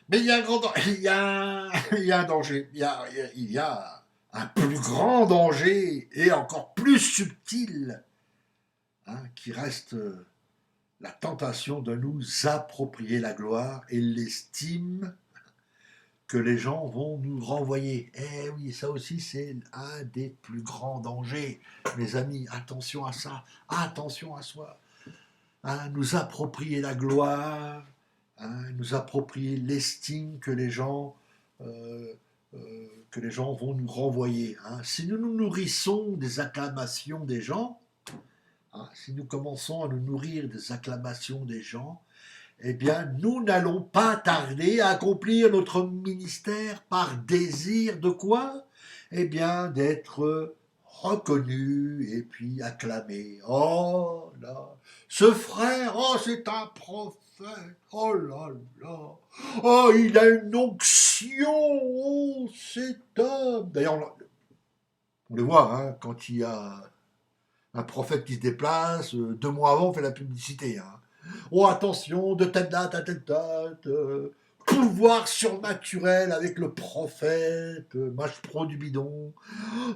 S1: Mais il y a un grand il y a, il y a un danger. Il y a un plus grand danger et encore plus subtil qui reste la tentation de nous approprier la gloire et l'estime que les gens vont nous renvoyer. Eh oui, ça aussi c'est un des plus grands dangers. Mes amis, attention à ça, attention à soi. Nous approprier la gloire, nous approprier l'estime que les gens vont nous renvoyer. Si nous nous nourrissons des acclamations des gens, si nous commençons à nous nourrir des acclamations des gens, eh bien, nous n'allons pas tarder à accomplir notre ministère par désir de quoi? Eh bien, d'être reconnu et puis acclamé. Oh là, ce frère, oh c'est un prophète, oh là là, oh il a une onction, oh cet homme. D'ailleurs, on le voit, quand il y a un prophète qui se déplace, 2 mois avant on fait la publicité. Oh attention, de telle date à telle date, pouvoir surnaturel avec le prophète, match pro du bidon.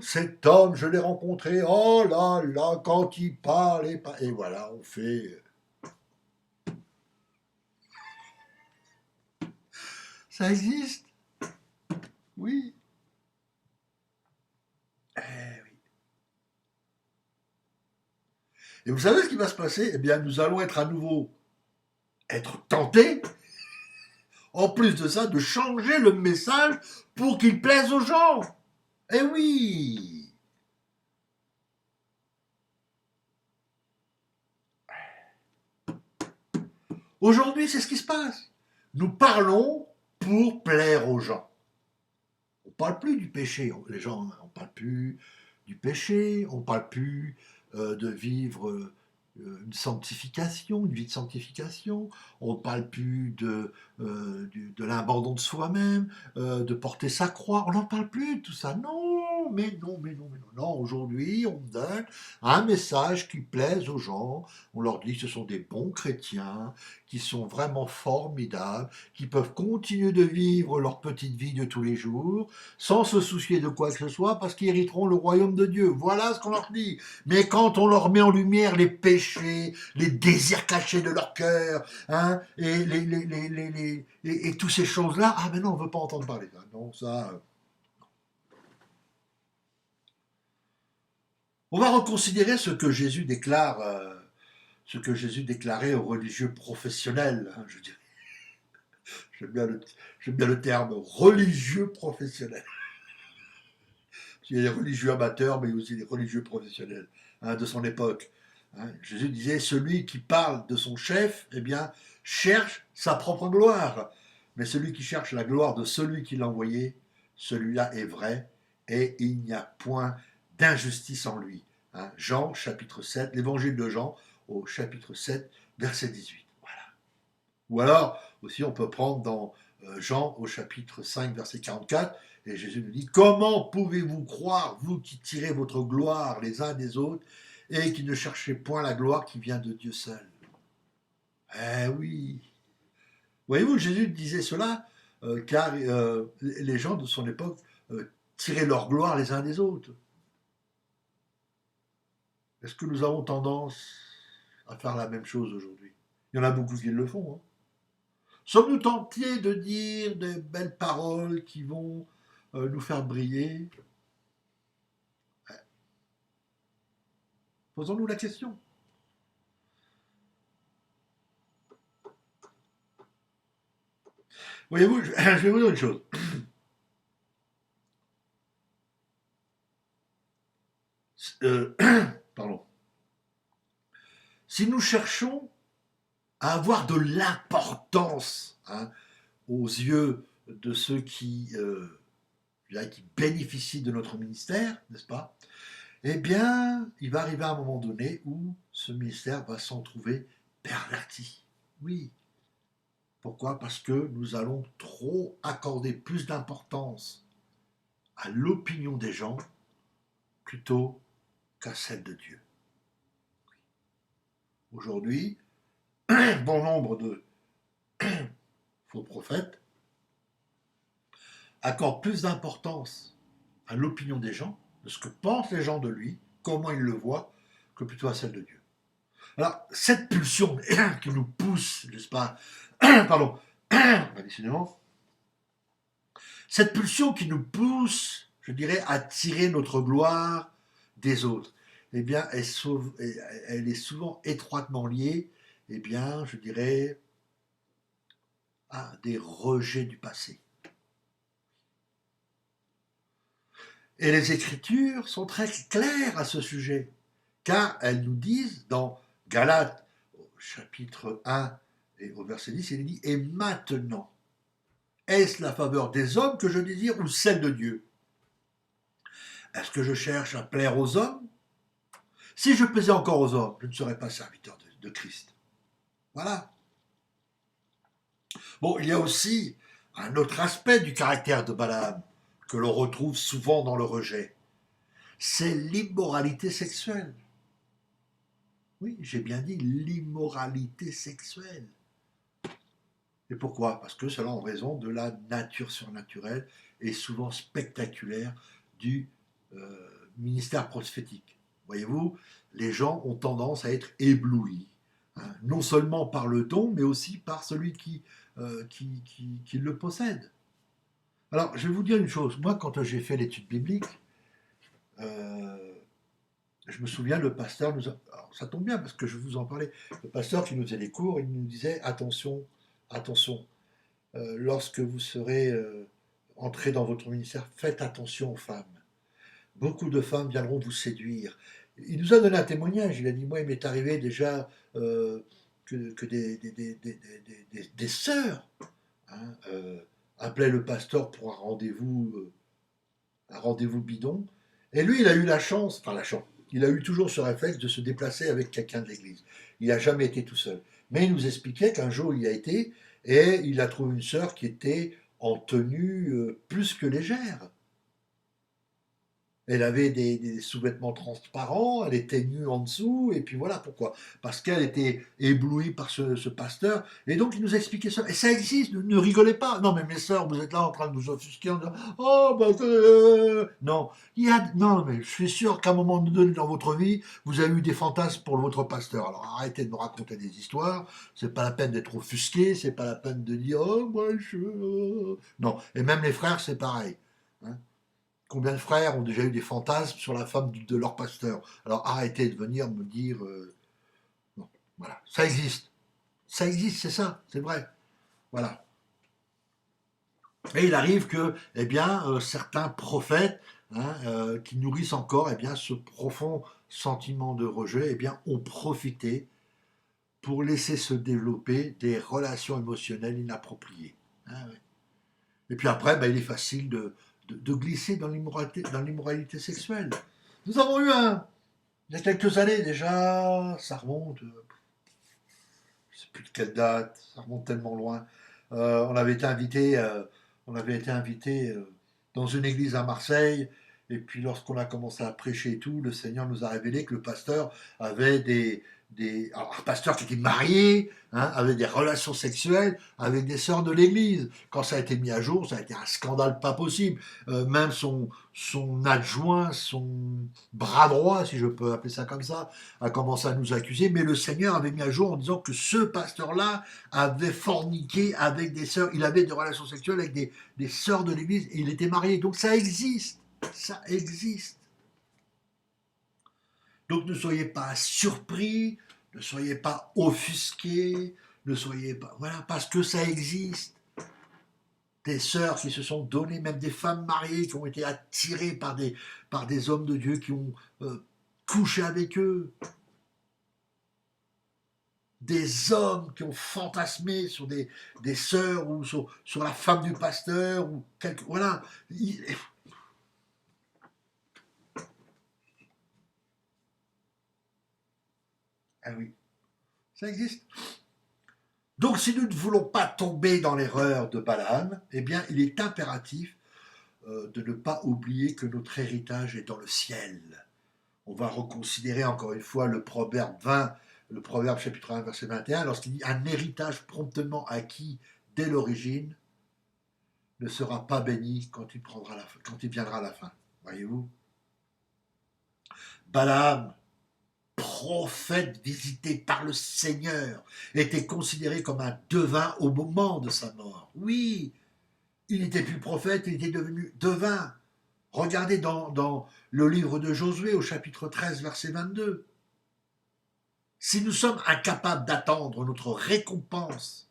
S1: Cet homme, je l'ai rencontré, oh là là, quand il parle, et voilà, on fait. Ça existe? Oui. Eh oui. Et vous savez ce qui va se passer? Eh bien, nous allons être à nouveau tentés, en plus de ça, de changer le message pour qu'il plaise aux gens. Eh oui. Aujourd'hui, c'est ce qui se passe. Nous parlons pour plaire aux gens. On ne parle plus du péché. Les gens, on ne parle plus du péché. On ne parle plus de vivre une sanctification, une vie de sanctification. On ne parle plus de l'abandon de soi-même, de porter sa croix. On n'en parle plus de tout ça. Non, mais non, mais non, mais non. Non, aujourd'hui, on donne un message qui plaise aux gens. On leur dit que ce sont des bons chrétiens, qui sont vraiment formidables, qui peuvent continuer de vivre leur petite vie de tous les jours, sans se soucier de quoi que ce soit, parce qu'ils hériteront le royaume de Dieu. Voilà ce qu'on leur dit. Mais quand on leur met en lumière les péchés, les désirs cachés de leur cœur, hein, et toutes ces choses-là, ah mais non, on ne veut pas entendre parler. Non, ça. On va reconsidérer ce que Jésus déclare, ce que Jésus déclarait aux religieux professionnels. Hein, je dirais. J'aime bien le terme religieux professionnel. Il y a les religieux amateurs, mais aussi les religieux professionnels, hein, de son époque. Hein. Jésus disait, celui qui parle de son chef, eh bien, cherche sa propre gloire. Mais celui qui cherche la gloire de celui qui l'a envoyé, celui-là est vrai, et il n'y a point d'injustice en lui. Hein. Jean, chapitre 7, l'évangile de Jean, au chapitre 7, verset 18. Voilà. Ou alors, aussi, on peut prendre dans Jean, au chapitre 5, verset 44, et Jésus nous dit, comment pouvez-vous croire, vous qui tirez votre gloire les uns des autres, et qui ne cherchez point la gloire qui vient de Dieu seul? Eh oui. Voyez-vous, Jésus disait cela, car les gens de son époque tiraient leur gloire les uns des autres. Est-ce que nous avons tendance à faire la même chose aujourd'hui? Il y en a beaucoup qui le font. Hein. Sommes-nous tentés de dire des belles paroles qui vont nous faire briller? Posons-nous la question. Voyez-vous, je vais vous dire une chose. Pardon. Si nous cherchons à avoir de l'importance, hein, aux yeux de ceux qui bénéficient de notre ministère, n'est-ce pas? Eh bien, il va arriver un moment donné où ce ministère va s'en trouver perverti. Oui. Pourquoi? Parce que nous allons trop accorder plus d'importance à l'opinion des gens plutôt qu'à celle de Dieu. Aujourd'hui, bon nombre de faux prophètes accordent plus d'importance à l'opinion des gens, de ce que pensent les gens de lui, comment ils le voient, que plutôt à celle de Dieu. Alors, cette pulsion qui nous pousse, n'est-ce pas, pardon, décidément, cette pulsion qui nous pousse, je dirais, à tirer notre gloire des autres, eh bien, elle est souvent étroitement liée, eh bien, je dirais, à des rejets du passé. Et les Écritures sont très claires à ce sujet, car elles nous disent dans Galates, au chapitre 1 et au verset 10, il dit « Et maintenant, est-ce la faveur des hommes que je désire ou celle de Dieu? Est-ce que je cherche à plaire aux hommes? Si je plaisais encore aux hommes, je ne serais pas serviteur de Christ. » Voilà. Bon, il y a aussi un autre aspect du caractère de Balaam que l'on retrouve souvent dans le rejet. C'est l'immoralité sexuelle. Oui, j'ai bien dit l'immoralité sexuelle. Et pourquoi? Parce que cela en raison de la nature surnaturelle et souvent spectaculaire du ministère prophétique. Voyez-vous, les gens ont tendance à être éblouis, hein, non seulement par le don, mais aussi par celui qui le possède. Alors, je vais vous dire une chose. Moi, quand j'ai fait l'étude biblique, euh, je me souviens, le pasteur alors, ça tombe bien parce que je vous en parlais. Le pasteur qui nous faisait les cours, il nous disait attention, attention. Lorsque vous serez entré dans votre ministère, faites attention aux femmes. Beaucoup de femmes viendront vous séduire. Il nous a donné un témoignage. Il a dit moi, il m'est arrivé déjà que des sœurs, hein, appelaient le pasteur pour un rendez-vous bidon. Et lui, il a eu la chance, enfin la chance. il a eu toujours ce réflexe de se déplacer avec quelqu'un de l'église. Il n'a jamais été tout seul. Mais il nous expliquait qu'un jour il y a été et il a trouvé une sœur qui était en tenue plus que légère. Elle avait des sous-vêtements transparents, elle était nue en dessous, et puis voilà pourquoi. Parce qu'elle était éblouie par ce pasteur, et donc il nous a expliqué ça. Et ça existe, ne rigolez pas. Non, mais mes sœurs, vous êtes là en train de vous offusquer en disant oh, bah, non. Non, mais je suis sûr qu'à un moment donné dans votre vie, vous avez eu des fantasmes pour votre pasteur. Alors arrêtez de me raconter des histoires, c'est pas la peine d'être offusqué, c'est pas la peine de dire oh, moi je. Non, et même les frères, c'est pareil. Hein. Combien de frères ont déjà eu des fantasmes sur la femme de leur pasteur? Alors arrêtez de venir me dire non, voilà, ça existe. Ça existe, c'est ça, c'est vrai. Voilà. Et il arrive que, eh bien, certains prophètes hein, qui nourrissent encore eh bien, ce profond sentiment de rejet, eh bien, ont profité pour laisser se développer des relations émotionnelles inappropriées. Hein, ouais. Et puis après, ben, il est facile de glisser dans l'immoralité sexuelle. Nous avons eu il y a quelques années déjà, ça remonte, je ne sais plus de quelle date, ça remonte tellement loin. On avait été invité, dans une église à Marseille, et puis lorsqu'on a commencé à prêcher et tout, le Seigneur nous a révélé que le pasteur avait alors, un pasteur qui était marié, hein, avait des relations sexuelles avec des sœurs de l'église. Quand ça a été mis à jour, ça a été un scandale pas possible. Même son adjoint, son bras droit, si je peux appeler ça comme ça, a commencé à nous accuser, mais le Seigneur avait mis à jour en disant que ce pasteur-là avait forniqué avec des sœurs, il avait des relations sexuelles avec des sœurs de l'église, et il était marié. Donc ça existe, ça existe. Donc ne soyez pas surpris, ne soyez pas offusqués, ne soyez pas... Voilà, parce que ça existe. Des sœurs qui se sont données, même des femmes mariées qui ont été attirées par des hommes de Dieu qui ont couché avec eux. Des hommes qui ont fantasmé sur des sœurs ou sur la femme du pasteur ou quelque, voilà. Ah oui, ça existe. Donc si nous ne voulons pas tomber dans l'erreur de Balaam, eh bien il est impératif de ne pas oublier que notre héritage est dans le ciel. On va reconsidérer encore une fois le proverbe 20, le proverbe chapitre 1 verset 21, lorsqu'il dit un héritage promptement acquis dès l'origine ne sera pas béni quand il viendra à la fin. Voyez-vous? Balaam, prophète visité par le Seigneur, était considéré comme un devin au moment de sa mort. Oui, il n'était plus prophète, il était devenu devin. Regardez dans le livre de Josué au chapitre 13, verset 22. Si nous sommes incapables d'attendre notre récompense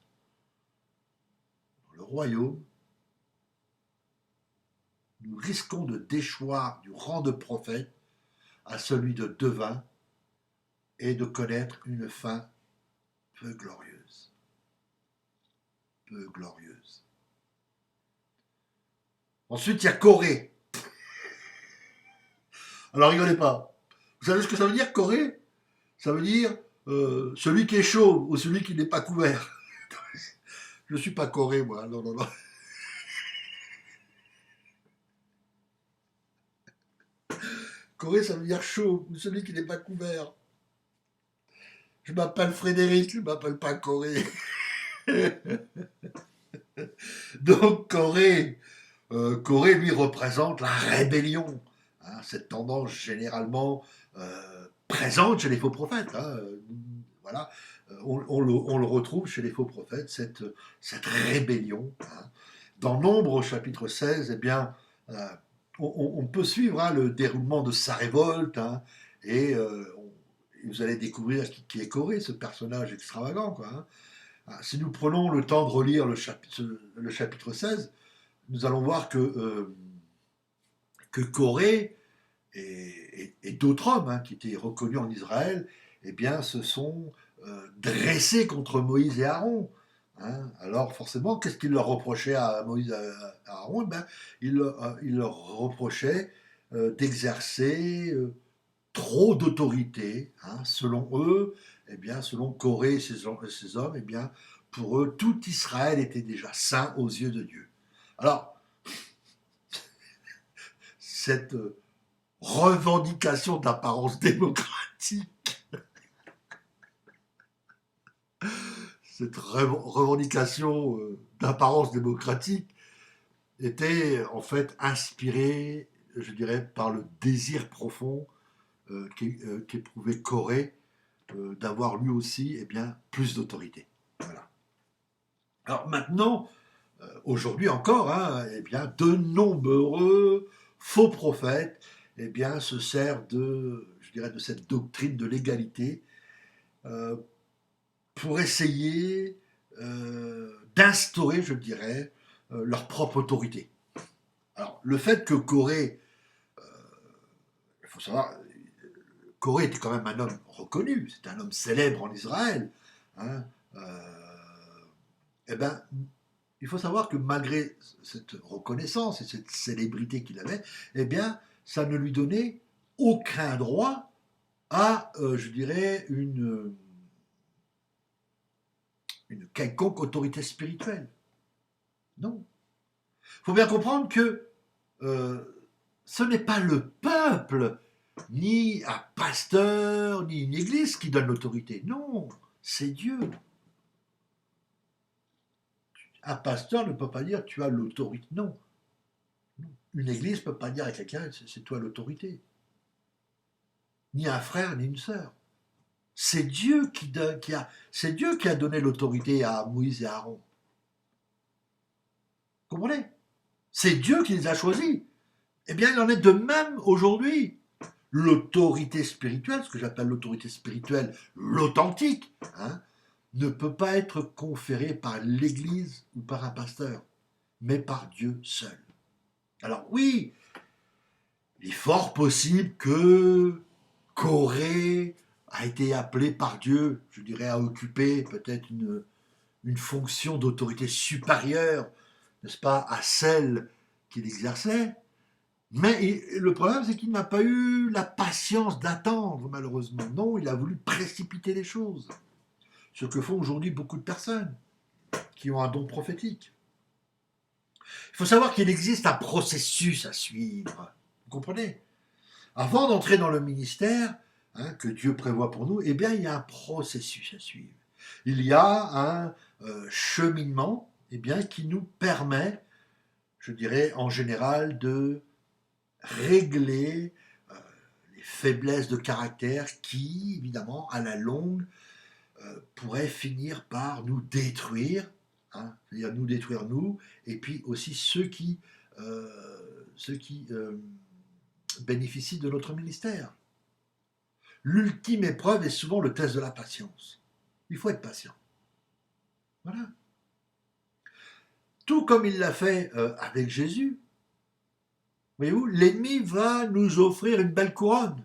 S1: dans le royaume, nous risquons de déchoir du rang de prophète à celui de devin et de connaître une fin peu glorieuse. Peu glorieuse. Ensuite, il y a Corée. Alors, rigolez pas. Vous savez ce que ça veut dire, Corée? Ça veut dire celui qui est chaud ou celui qui n'est pas couvert. Je ne suis pas Corée, moi. Non, non, non. Corée, ça veut dire chaud ou celui qui n'est pas couvert. Je m'appelle Frédéric, je ne m'appelle pas Corée. Donc, Corée, lui, représente la rébellion. Hein, cette tendance généralement présente chez les faux prophètes. Hein, voilà, on le retrouve chez les faux prophètes, cette rébellion. Hein. Dans Nombre, au chapitre 16, eh bien, on peut suivre hein, le déroulement de sa révolte, hein, et vous allez découvrir qui est Corée, ce personnage extravagant. Quoi, hein. Si nous prenons le temps de relire le chapitre 16, nous allons voir que Corée et d'autres hommes hein, qui étaient reconnus en Israël, eh bien, se sont dressés contre Moïse et Aaron. Hein. Alors forcément, qu'est-ce qu'ils leur reprochaient à Moïse et à Aaron? Ben, ils leur reprochaient d'exercer trop d'autorité, hein, selon eux, eh bien, selon Corée et ses hommes, eh bien, pour eux, tout Israël était déjà saint aux yeux de Dieu. Alors, cette revendication d'apparence démocratique, cette revendication d'apparence démocratique était en fait inspirée, je dirais, par le désir profond qu'éprouvait Corée d'avoir lui aussi plus d'autorité. Voilà. Alors maintenant, aujourd'hui encore, hein, de nombreux faux prophètes se servent de cette doctrine de l'égalité euh, pour essayer d'instaurer, je dirais, leur propre autorité. Alors, le fait que Corée, il faut savoir, Corée était quand même un homme reconnu, c'était un homme célèbre en Israël. Hein, eh ben, il faut savoir que malgré cette reconnaissance et cette célébrité qu'il avait, eh bien, ça ne lui donnait aucun droit à, je dirais, une quelconque autorité spirituelle. Non. Il faut bien comprendre que ce n'est pas le peuple, ni un pasteur, ni une église qui donne l'autorité. Non, c'est Dieu. Un pasteur ne peut pas dire tu as l'autorité. Non. Une église ne peut pas dire à quelqu'un c'est toi l'autorité. Ni un frère, ni une sœur. C'est Dieu c'est Dieu qui a donné l'autorité à Moïse et à Aaron. Vous comprenez? C'est Dieu qui les a choisis. Eh bien, il en est de même aujourd'hui. L'autorité spirituelle, ce que j'appelle l'autorité spirituelle, l'authentique, hein, ne peut pas être conférée par l'Église ou par un pasteur, mais par Dieu seul. Alors oui, il est fort possible que Corée a été appelé par Dieu, je dirais, à occuper peut-être une fonction d'autorité supérieure, n'est-ce pas, à celle qu'il exerçait. Mais le problème, c'est qu'il n'a pas eu la patience d'attendre, malheureusement. Non, il a voulu précipiter les choses. Ce que font aujourd'hui beaucoup de personnes qui ont un don prophétique. Il faut savoir qu'il existe un processus à suivre. Vous comprenez? Avant d'entrer dans le ministère, hein, que Dieu prévoit pour nous, eh bien, il y a un processus à suivre. Il y a un cheminement qui nous permet, je dirais, en général, de régler les faiblesses de caractère qui, évidemment, à la longue, pourraient finir par nous détruire, hein, c'est-à-dire nous détruire nous, et puis aussi ceux qui bénéficient de notre ministère. L'ultime épreuve est souvent le test de la patience. Il faut être patient. Voilà. Tout comme il l'a fait avec Jésus. Voyez-vous, l'ennemi va nous offrir une belle couronne.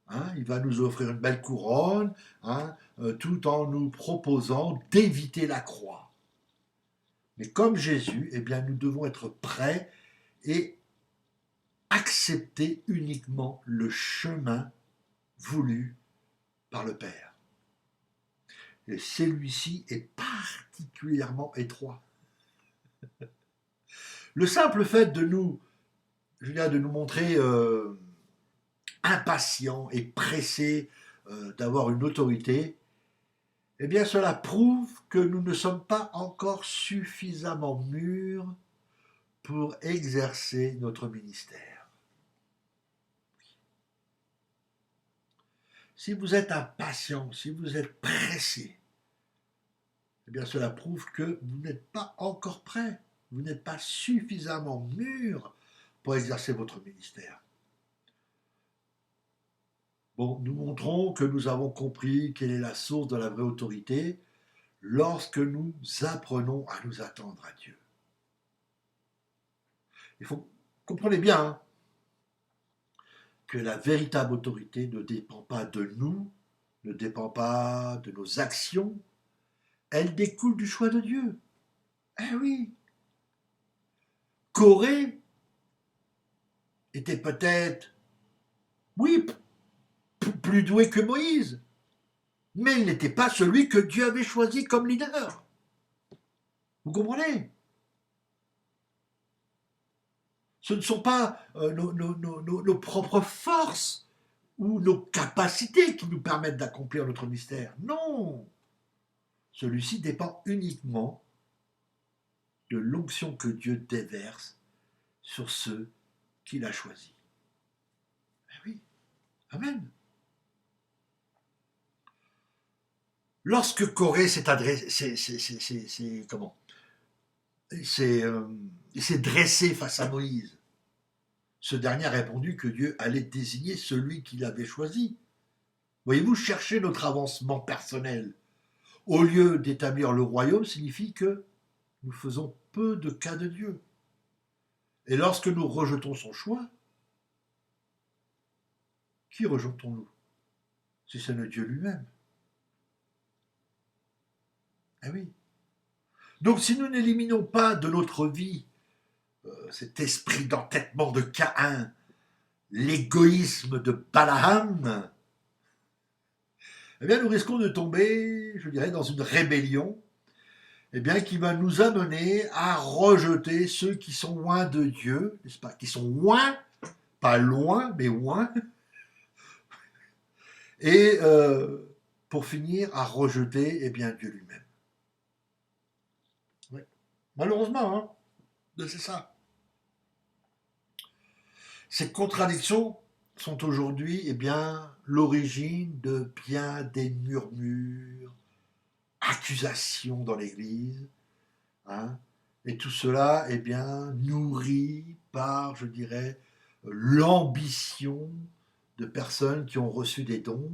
S1: Hein, il va nous offrir une belle couronne, hein, tout en nous proposant d'éviter la croix. Mais comme Jésus, eh bien, nous devons être prêts et accepter uniquement le chemin voulu par le Père. Et celui-ci est particulièrement étroit. Le simple fait de nous montrer impatients et pressés d'avoir une autorité, eh bien cela prouve que nous ne sommes pas encore suffisamment mûrs pour exercer notre ministère. Si vous êtes impatient, si vous êtes pressé, eh bien cela prouve que vous n'êtes pas encore prêt, vous n'êtes pas suffisamment mûr pour exercer votre ministère. Bon, nous montrons que nous avons compris quelle est la source de la vraie autorité lorsque nous apprenons à nous attendre à Dieu. Il faut comprenez bien hein, que la véritable autorité ne dépend pas de nous, ne dépend pas de nos actions, elle découle du choix de Dieu. Eh oui, Corée était peut-être, oui, plus doué que Moïse. Mais il n'était pas celui que Dieu avait choisi comme leader. Vous comprenez? Ce ne sont pas nos propres forces ou nos capacités qui nous permettent d'accomplir notre mystère. Non! Celui-ci dépend uniquement de l'onction que Dieu déverse sur ceux qu'il a choisis. Eh oui, amen. Lorsque Corée s'est adressé, il s'est dressé face à Moïse, ce dernier a répondu que Dieu allait désigner celui qu'il avait choisi. Voyez-vous, chercher notre avancement personnel au lieu d'établir le royaume signifie que nous faisons peu de cas de Dieu. Et lorsque nous rejetons son choix, qui rejetons-nous? Si c'est le Dieu lui-même. Eh oui. Donc si nous n'éliminons pas de notre vie cet esprit d'entêtement de Caïn, l'égoïsme de Balaam, eh bien nous risquons de tomber, je dirais, dans une rébellion, eh bien, qui va nous amener à rejeter ceux qui sont loin de Dieu, n'est-ce pas? Qui sont loin, pas loin, mais loin, et pour finir à rejeter, eh bien, Dieu lui-même. Oui. Malheureusement, hein, c'est ça. Ces contradictions sont aujourd'hui, eh bien, l'origine de bien des murmures, accusations dans l'Église, hein, et tout cela, eh bien, nourri par, je dirais, l'ambition de personnes qui ont reçu des dons,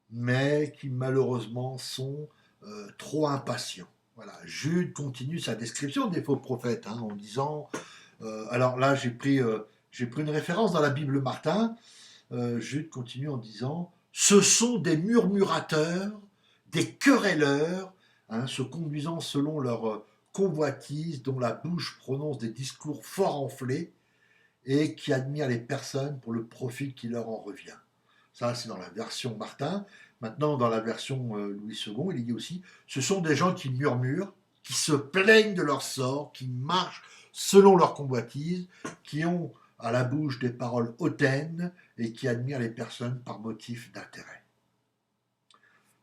S1: mais qui malheureusement sont trop impatients. Voilà. Jude continue sa description des faux prophètes en disant, alors là j'ai pris une référence dans la Bible Martin, Jude continue en disant, ce sont des murmurateurs, des querelleurs, se conduisant selon leur convoitise, dont la bouche prononce des discours fort enflés et qui admirent les personnes pour le profit qui leur en revient. Ça, c'est dans la version Martin. Maintenant, dans la version Louis II, il dit aussi, ce sont des gens qui murmurent, qui se plaignent de leur sort, qui marchent selon leur convoitise, qui ont à la bouche des paroles hautaines et qui admirent les personnes par motif d'intérêt.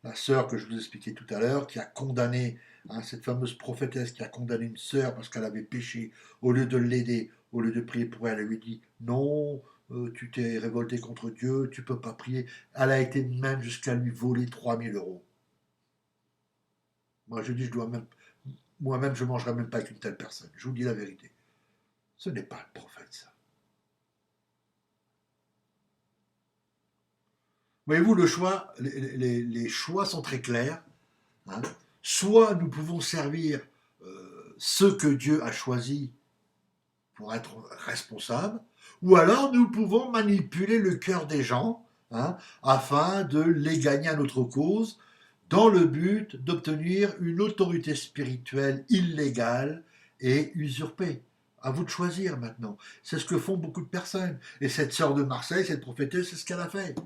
S1: La sœur que je vous expliquais tout à l'heure, qui a condamné, cette fameuse prophétesse qui a condamné une sœur parce qu'elle avait péché, au lieu de l'aider, au lieu de prier pour elle, elle lui dit non, tu t'es révolté contre Dieu, tu ne peux pas prier. Elle a été même jusqu'à lui voler 3000 €. Moi je dis, moi-même je ne mangerai même pas avec une telle personne. Je vous dis la vérité. Ce n'est pas le prophète, ça. Voyez-vous, les choix sont très clairs. Soit nous pouvons servir ceux que Dieu a choisis pour être responsables, ou alors nous pouvons manipuler le cœur des gens afin de les gagner à notre cause, dans le but d'obtenir une autorité spirituelle illégale et usurpée. À vous de choisir maintenant. C'est ce que font beaucoup de personnes. Et cette sœur de Marseille, cette prophétesse, c'est ce qu'elle a fait.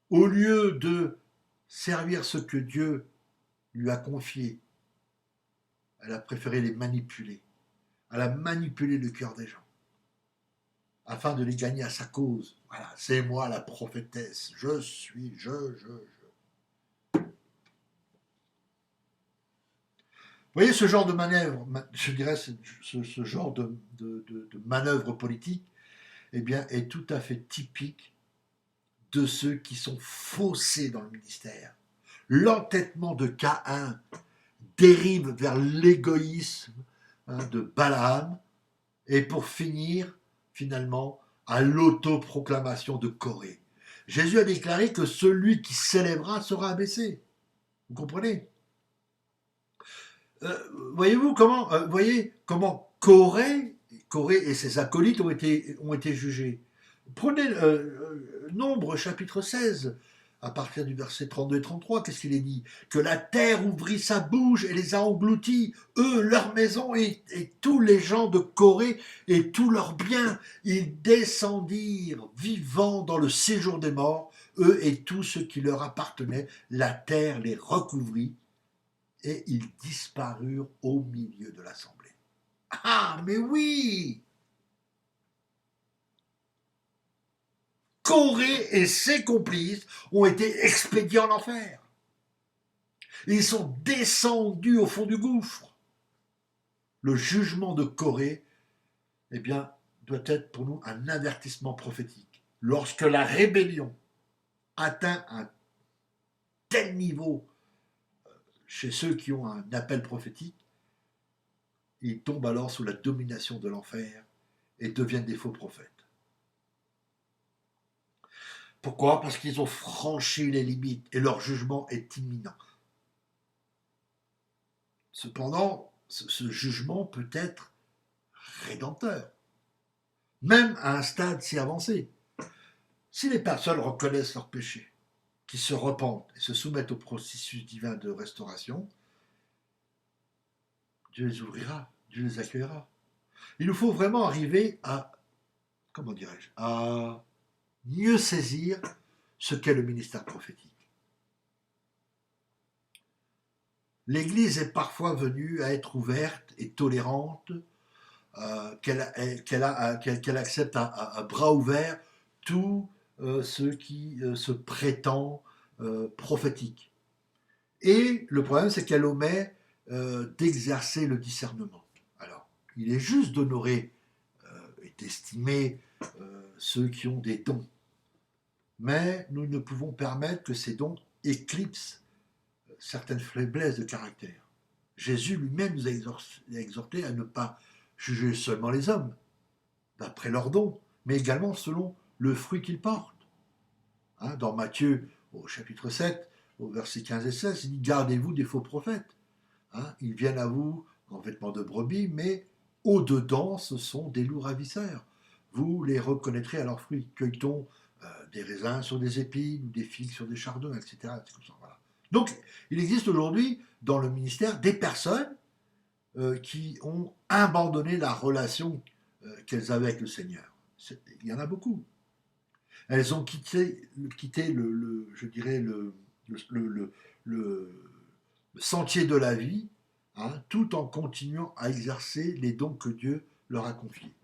S1: Au lieu de servir ce que Dieu lui a confié, elle a préféré les manipuler. Elle a manipulé le cœur des gens afin de les gagner à sa cause. Voilà, c'est moi la prophétesse. Je suis, je. Vous voyez ce genre de manœuvre, je dirais ce genre de manœuvre politique, eh bien, est tout à fait typique de ceux qui sont faussés dans le ministère. L'entêtement de Caïn dérive vers l'égoïsme de Balaam, et pour finir, finalement, à l'autoproclamation de Corée. Jésus a déclaré que celui qui s'élèvera sera abaissé. Vous comprenez? Voyez-vous comment Corée et ses acolytes ont été jugés. Prenez Nombre chapitre 16. à partir du verset 32 et 33, qu'est-ce qu'il est dit? Que la terre ouvrit sa bouche et les a engloutis, eux, leur maison et tous les gens de Corée et tous leurs biens. Ils descendirent vivants dans le séjour des morts, eux et tout ce qui leur appartenait. La terre les recouvrit et ils disparurent au milieu de l'assemblée. Ah, mais oui! Corée et ses complices ont été expédiés en enfer. Ils sont descendus au fond du gouffre. Le jugement de Corée, eh bien, doit être pour nous un avertissement prophétique. Lorsque la rébellion atteint un tel niveau chez ceux qui ont un appel prophétique, ils tombent alors sous la domination de l'enfer et deviennent des faux prophètes. Pourquoi? Parce qu'ils ont franchi les limites et leur jugement est imminent. Cependant, ce jugement peut être rédempteur, même à un stade si avancé. Si les personnes reconnaissent leurs péchés, qui se repentent et se soumettent au processus divin de restauration, Dieu les ouvrira, Dieu les accueillera. Il nous faut vraiment arriver à, comment dirais-je, à mieux saisir ce qu'est le ministère prophétique. L'Église est parfois venue à être ouverte et tolérante, qu'elle accepte à bras ouverts tout ce qui se prétend prophétique. Et le problème, c'est qu'elle omet d'exercer le discernement. Alors, il est juste d'honorer et d'estimer ceux qui ont des dons, mais nous ne pouvons permettre que ces dons éclipsent certaines faiblesses de caractère. Jésus lui-même nous a exhorté à ne pas juger seulement les hommes, d'après leurs dons, mais également selon le fruit qu'ils portent. Dans Matthieu, au chapitre 7, au verset 15 et 16, il dit « Gardez-vous des faux prophètes. Ils viennent à vous en vêtements de brebis, mais au-dedans, ce sont des loups ravisseurs. Vous les reconnaîtrez à leurs fruits. Cueille-t-on des raisins sur des épines, ou des figues sur des chardons, etc. Voilà. Donc, il existe aujourd'hui, dans le ministère, des personnes qui ont abandonné la relation qu'elles avaient avec le Seigneur. Il y en a beaucoup. Elles ont quitté je dirais, le sentier de la vie, tout en continuant à exercer les dons que Dieu leur a confiés.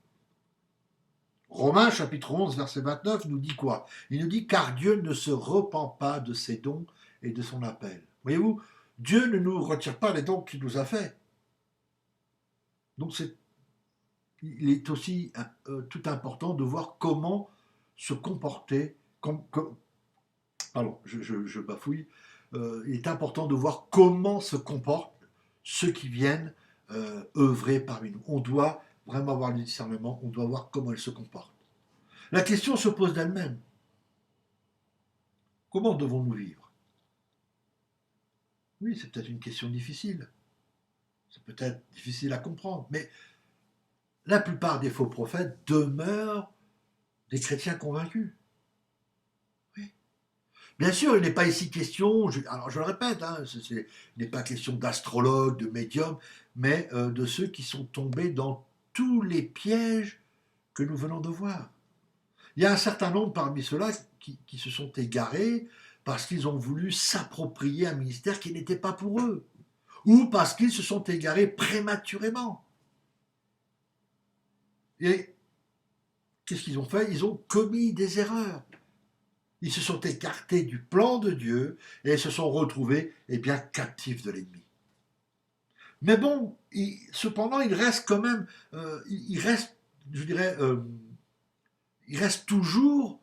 S1: Romains chapitre 11, verset 29 nous dit quoi? Il nous dit « Car Dieu ne se repent pas de ses dons et de son appel. » Voyez-vous, Dieu ne nous retire pas les dons qu'il nous a faits. Donc il est aussi tout important de voir comment se comporter, pardon, je bafouille, il est important de voir comment se comportent ceux qui viennent œuvrer parmi nous. On doit vraiment avoir le discernement, on doit voir comment ils se comportent. La question se pose d'elle-même. Comment devons-nous vivre? Oui, c'est peut-être une question difficile. C'est peut-être difficile à comprendre, mais la plupart des faux prophètes demeurent des chrétiens convaincus. Oui. Bien sûr, il n'est pas ici question, alors je le répète, il n'est pas question d'astrologues, de médiums, mais de ceux qui sont tombés dans tous les pièges que nous venons de voir. Il y a un certain nombre parmi ceux-là qui se sont égarés parce qu'ils ont voulu s'approprier un ministère qui n'était pas pour eux, ou parce qu'ils se sont égarés prématurément. Et qu'est-ce qu'ils ont fait? Ils ont commis des erreurs. Ils se sont écartés du plan de Dieu et se sont retrouvés captifs de l'ennemi. Mais bon, cependant, il reste quand même, il reste toujours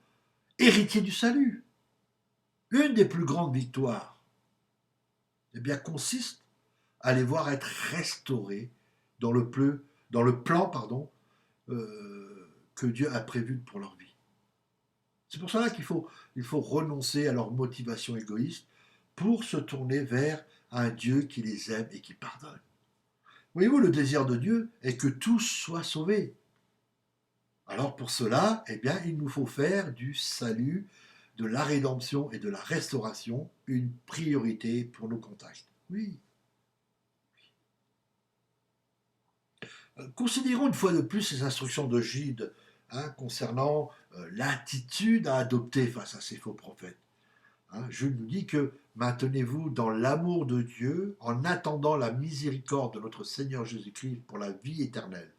S1: héritier du salut. Une des plus grandes victoires consiste à les voir être restaurés dans le plan que Dieu a prévu pour leur vie. C'est pour cela qu'il faut renoncer à leur motivation égoïste pour se tourner vers un Dieu qui les aime et qui pardonne. Voyez-vous, le désir de Dieu est que tous soient sauvés. Alors pour cela, il nous faut faire du salut, de la rédemption et de la restauration une priorité pour nos contacts. Oui. Considérons une fois de plus ces instructions de Gide concernant l'attitude à adopter face à ces faux prophètes. Jules nous dit que maintenez-vous dans l'amour de Dieu en attendant la miséricorde de notre Seigneur Jésus-Christ pour la vie éternelle.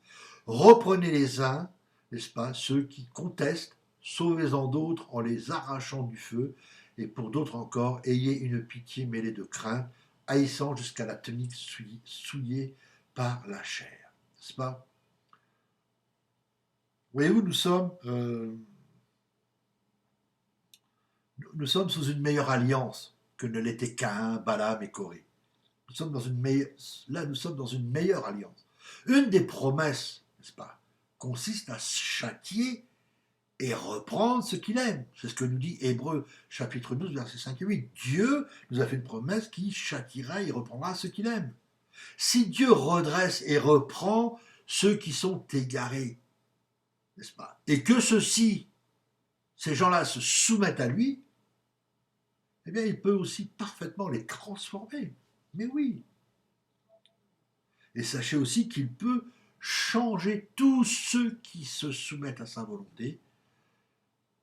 S1: Reprenez les uns, n'est-ce pas, ceux qui contestent, sauvez-en d'autres en les arrachant du feu, et pour d'autres encore, ayez une pitié mêlée de crainte, haïssant jusqu'à la tunique souillée par la chair. N'est-ce pas? Voyez-vous, nous sommes sous une meilleure alliance que ne l'étaient Caïn, Balaam et Corée. Nous sommes dans une meilleure alliance. Une des promesses, n'est-ce pas, consiste à châtier et reprendre ce qu'il aime. C'est ce que nous dit Hébreux chapitre 12, versets 5 et 8. Dieu nous a fait une promesse qui châtiera et reprendra ce qu'il aime. Si Dieu redresse et reprend ceux qui sont égarés, n'est-ce pas, et que ces gens-là se soumettent à lui, eh bien, il peut aussi parfaitement les transformer. Mais oui. Et sachez aussi qu'il peut changer tous ceux qui se soumettent à sa volonté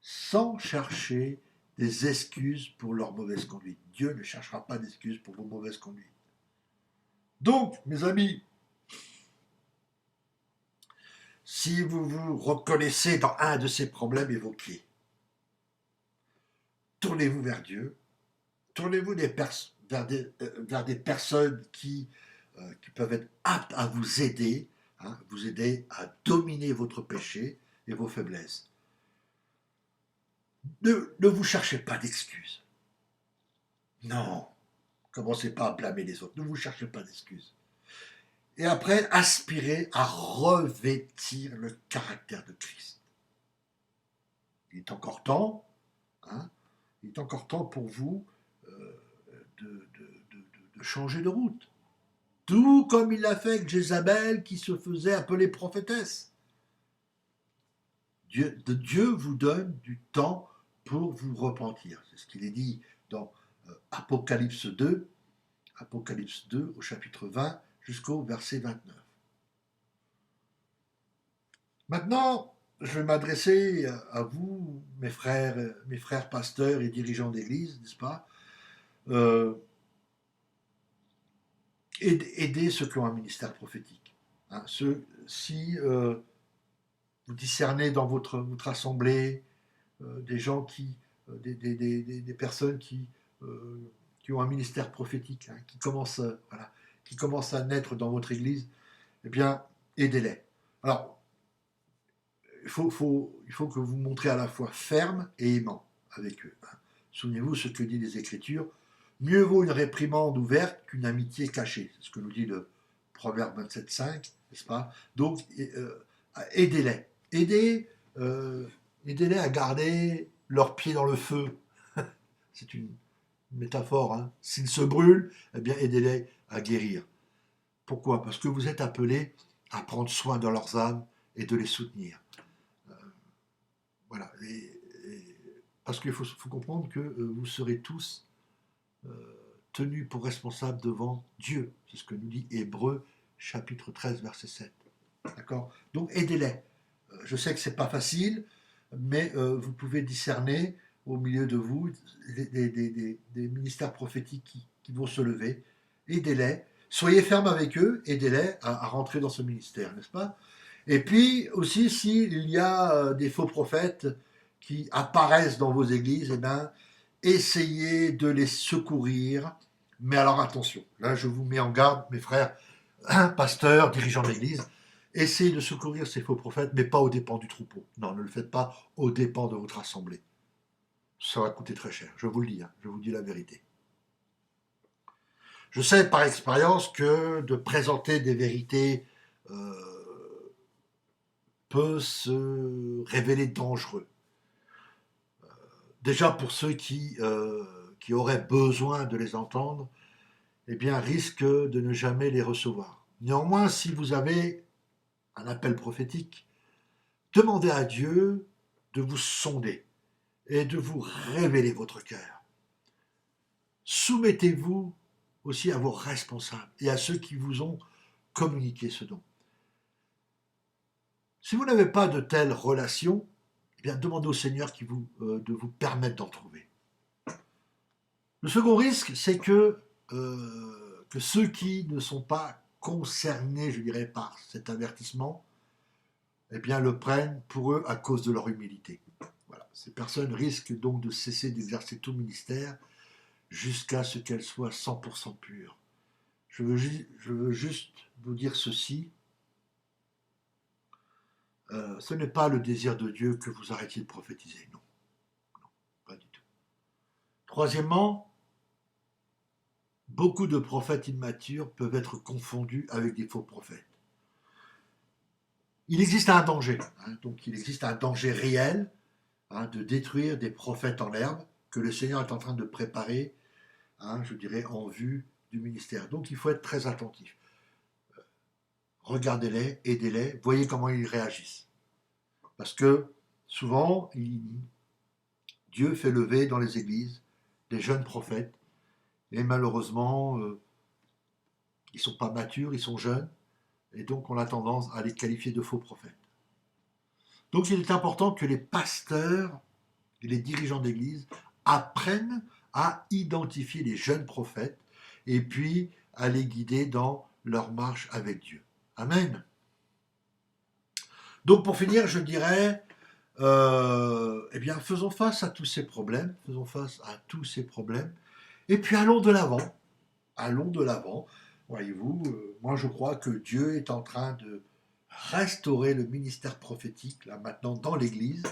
S1: sans chercher des excuses pour leur mauvaise conduite. Dieu ne cherchera pas d'excuses pour vos mauvaises conduites. Donc, mes amis, si vous vous reconnaissez dans un de ces problèmes évoqués, tournez-vous vers Dieu, tournez-vous vers des personnes qui peuvent être aptes à vous aider à dominer votre péché et vos faiblesses. Ne vous cherchez pas d'excuses. Non, commencez pas à blâmer les autres. Ne vous cherchez pas d'excuses. Et après, aspirez à revêtir le caractère de Christ. Il est encore temps, il est encore temps pour vous de changer de route. Tout comme il l'a fait avec Jézabel qui se faisait appeler prophétesse. Dieu vous donne du temps pour vous repentir. C'est ce qu'il est dit dans Apocalypse 2 au chapitre 20 jusqu'au verset 29. Maintenant, je vais m'adresser à vous, mes frères pasteurs et dirigeants d'église, n'est-ce pas? Aider ceux qui ont un ministère prophétique. Si vous discernez dans votre assemblée des gens des personnes qui ont un ministère prophétique, qui commencent à naître dans votre église, eh bien, aidez-les. Alors, il faut que vous montrez à la fois ferme et aimant avec eux. Souvenez-vous ce que dit les Écritures. Mieux vaut une réprimande ouverte qu'une amitié cachée. C'est ce que nous dit le Proverbe 27,5, n'est-ce pas? Donc, aidez-les. Aidez-les à garder leurs pieds dans le feu. C'est une métaphore. S'ils se brûlent, eh bien, aidez-les à guérir. Pourquoi? Parce que vous êtes appelés à prendre soin de leurs âmes et de les soutenir. Voilà. Parce qu'il faut comprendre que vous serez tous tenus pour responsables devant Dieu. C'est ce que nous dit Hébreux chapitre 13, verset 7. D'accord? Donc aidez-les. Je sais que ce n'est pas facile, mais vous pouvez discerner au milieu de vous des ministères prophétiques qui vont se lever. Aidez-les. Soyez fermes avec eux, aidez-les à rentrer dans ce ministère, n'est-ce pas? Et puis aussi, s'il y a des faux prophètes qui apparaissent dans vos églises, eh bien, essayez de les secourir. Mais alors attention, là je vous mets en garde, mes frères, pasteurs, dirigeants d'église, essayez de secourir ces faux prophètes, mais pas aux dépens du troupeau. Non, ne le faites pas aux dépens de votre assemblée. Ça va coûter très cher, je vous le dis, je vous dis la vérité. Je sais par expérience que de présenter des vérités peut se révéler dangereux. Déjà pour ceux qui auraient besoin de les entendre, eh bien, risquent de ne jamais les recevoir. Néanmoins, si vous avez un appel prophétique, demandez à Dieu de vous sonder et de vous révéler votre cœur. Soumettez-vous aussi à vos responsables et à ceux qui vous ont communiqué ce don. Si vous n'avez pas de telles relations, eh bien, demandez au Seigneur de vous permettre d'en trouver. Le second risque, c'est que ceux qui ne sont pas concernés, je dirais, par cet avertissement, eh bien, le prennent pour eux à cause de leur humilité. Voilà. Ces personnes risquent donc de cesser d'exercer tout ministère jusqu'à ce qu'elles soient 100% pures. Je veux juste vous dire ceci. Ce n'est pas le désir de Dieu que vous arrêtiez de prophétiser. Non, non, pas du tout. Troisièmement, beaucoup de prophètes immatures peuvent être confondus avec des faux prophètes. Il existe un danger, donc il existe un danger réel de détruire des prophètes en herbe que le Seigneur est en train de préparer, je dirais, en vue du ministère. Donc il faut être très attentif. Regardez-les, aidez-les, voyez comment ils réagissent. Parce que souvent, Dieu fait lever dans les églises des jeunes prophètes, et malheureusement, ils ne sont pas matures, ils sont jeunes, et donc on a tendance à les qualifier de faux prophètes. Donc il est important que les pasteurs et les dirigeants d'église apprennent à identifier les jeunes prophètes et puis à les guider dans leur marche avec Dieu. Amen. Donc pour finir, je dirais, eh bien, faisons face à tous ces problèmes, et puis allons de l'avant. Allons de l'avant. Voyez-vous, moi je crois que Dieu est en train de restaurer le ministère prophétique, là maintenant, dans l'Église,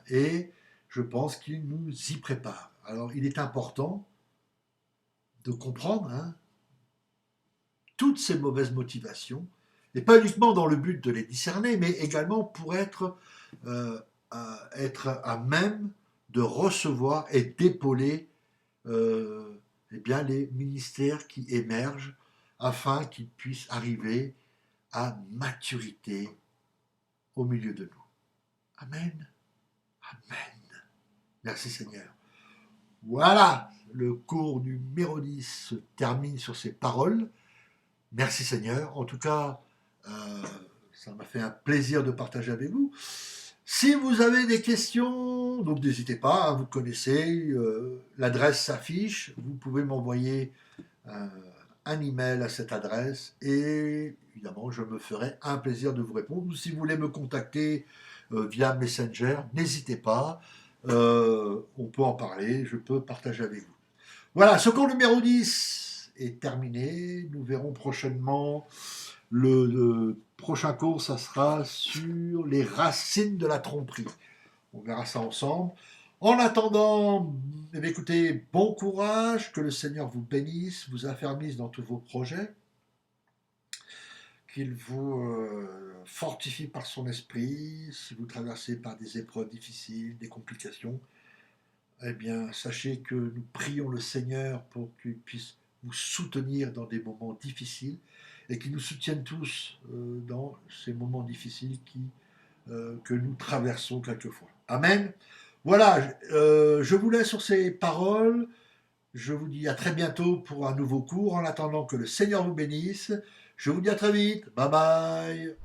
S1: et je pense qu'il nous y prépare. Alors il est important de comprendre toutes ces mauvaises motivations, et pas uniquement dans le but de les discerner, mais également pour être à même de recevoir et d'épauler eh bien, les ministères qui émergent afin qu'ils puissent arriver à maturité au milieu de nous. Amen. Amen. Merci Seigneur. Voilà, le cours numéro 10 se termine sur ces paroles. Merci Seigneur. En tout cas, ça m'a fait un plaisir de partager avec vous. Si vous avez des questions, donc n'hésitez pas, vous connaissez, l'adresse s'affiche, vous pouvez m'envoyer un email à cette adresse et évidemment je me ferai un plaisir de vous répondre. Ou si vous voulez me contacter via Messenger, n'hésitez pas, on peut en parler, je peux partager avec vous. Voilà, ce cours numéro 10 est terminé, nous verrons prochainement. Le prochain cours, ça sera sur les racines de la tromperie. On verra ça ensemble. En attendant, écoutez, bon courage, que le Seigneur vous bénisse, vous affermisse dans tous vos projets, qu'il vous fortifie par son esprit, si vous traversez par des épreuves difficiles, des complications, eh bien, sachez que nous prions le Seigneur pour qu'il puisse vous soutenir dans des moments difficiles, et qui nous soutiennent tous dans ces moments difficiles que nous traversons quelquefois. Amen. Voilà, je vous laisse sur ces paroles. Je vous dis à très bientôt pour un nouveau cours. En attendant que le Seigneur vous bénisse, je vous dis à très vite. Bye bye.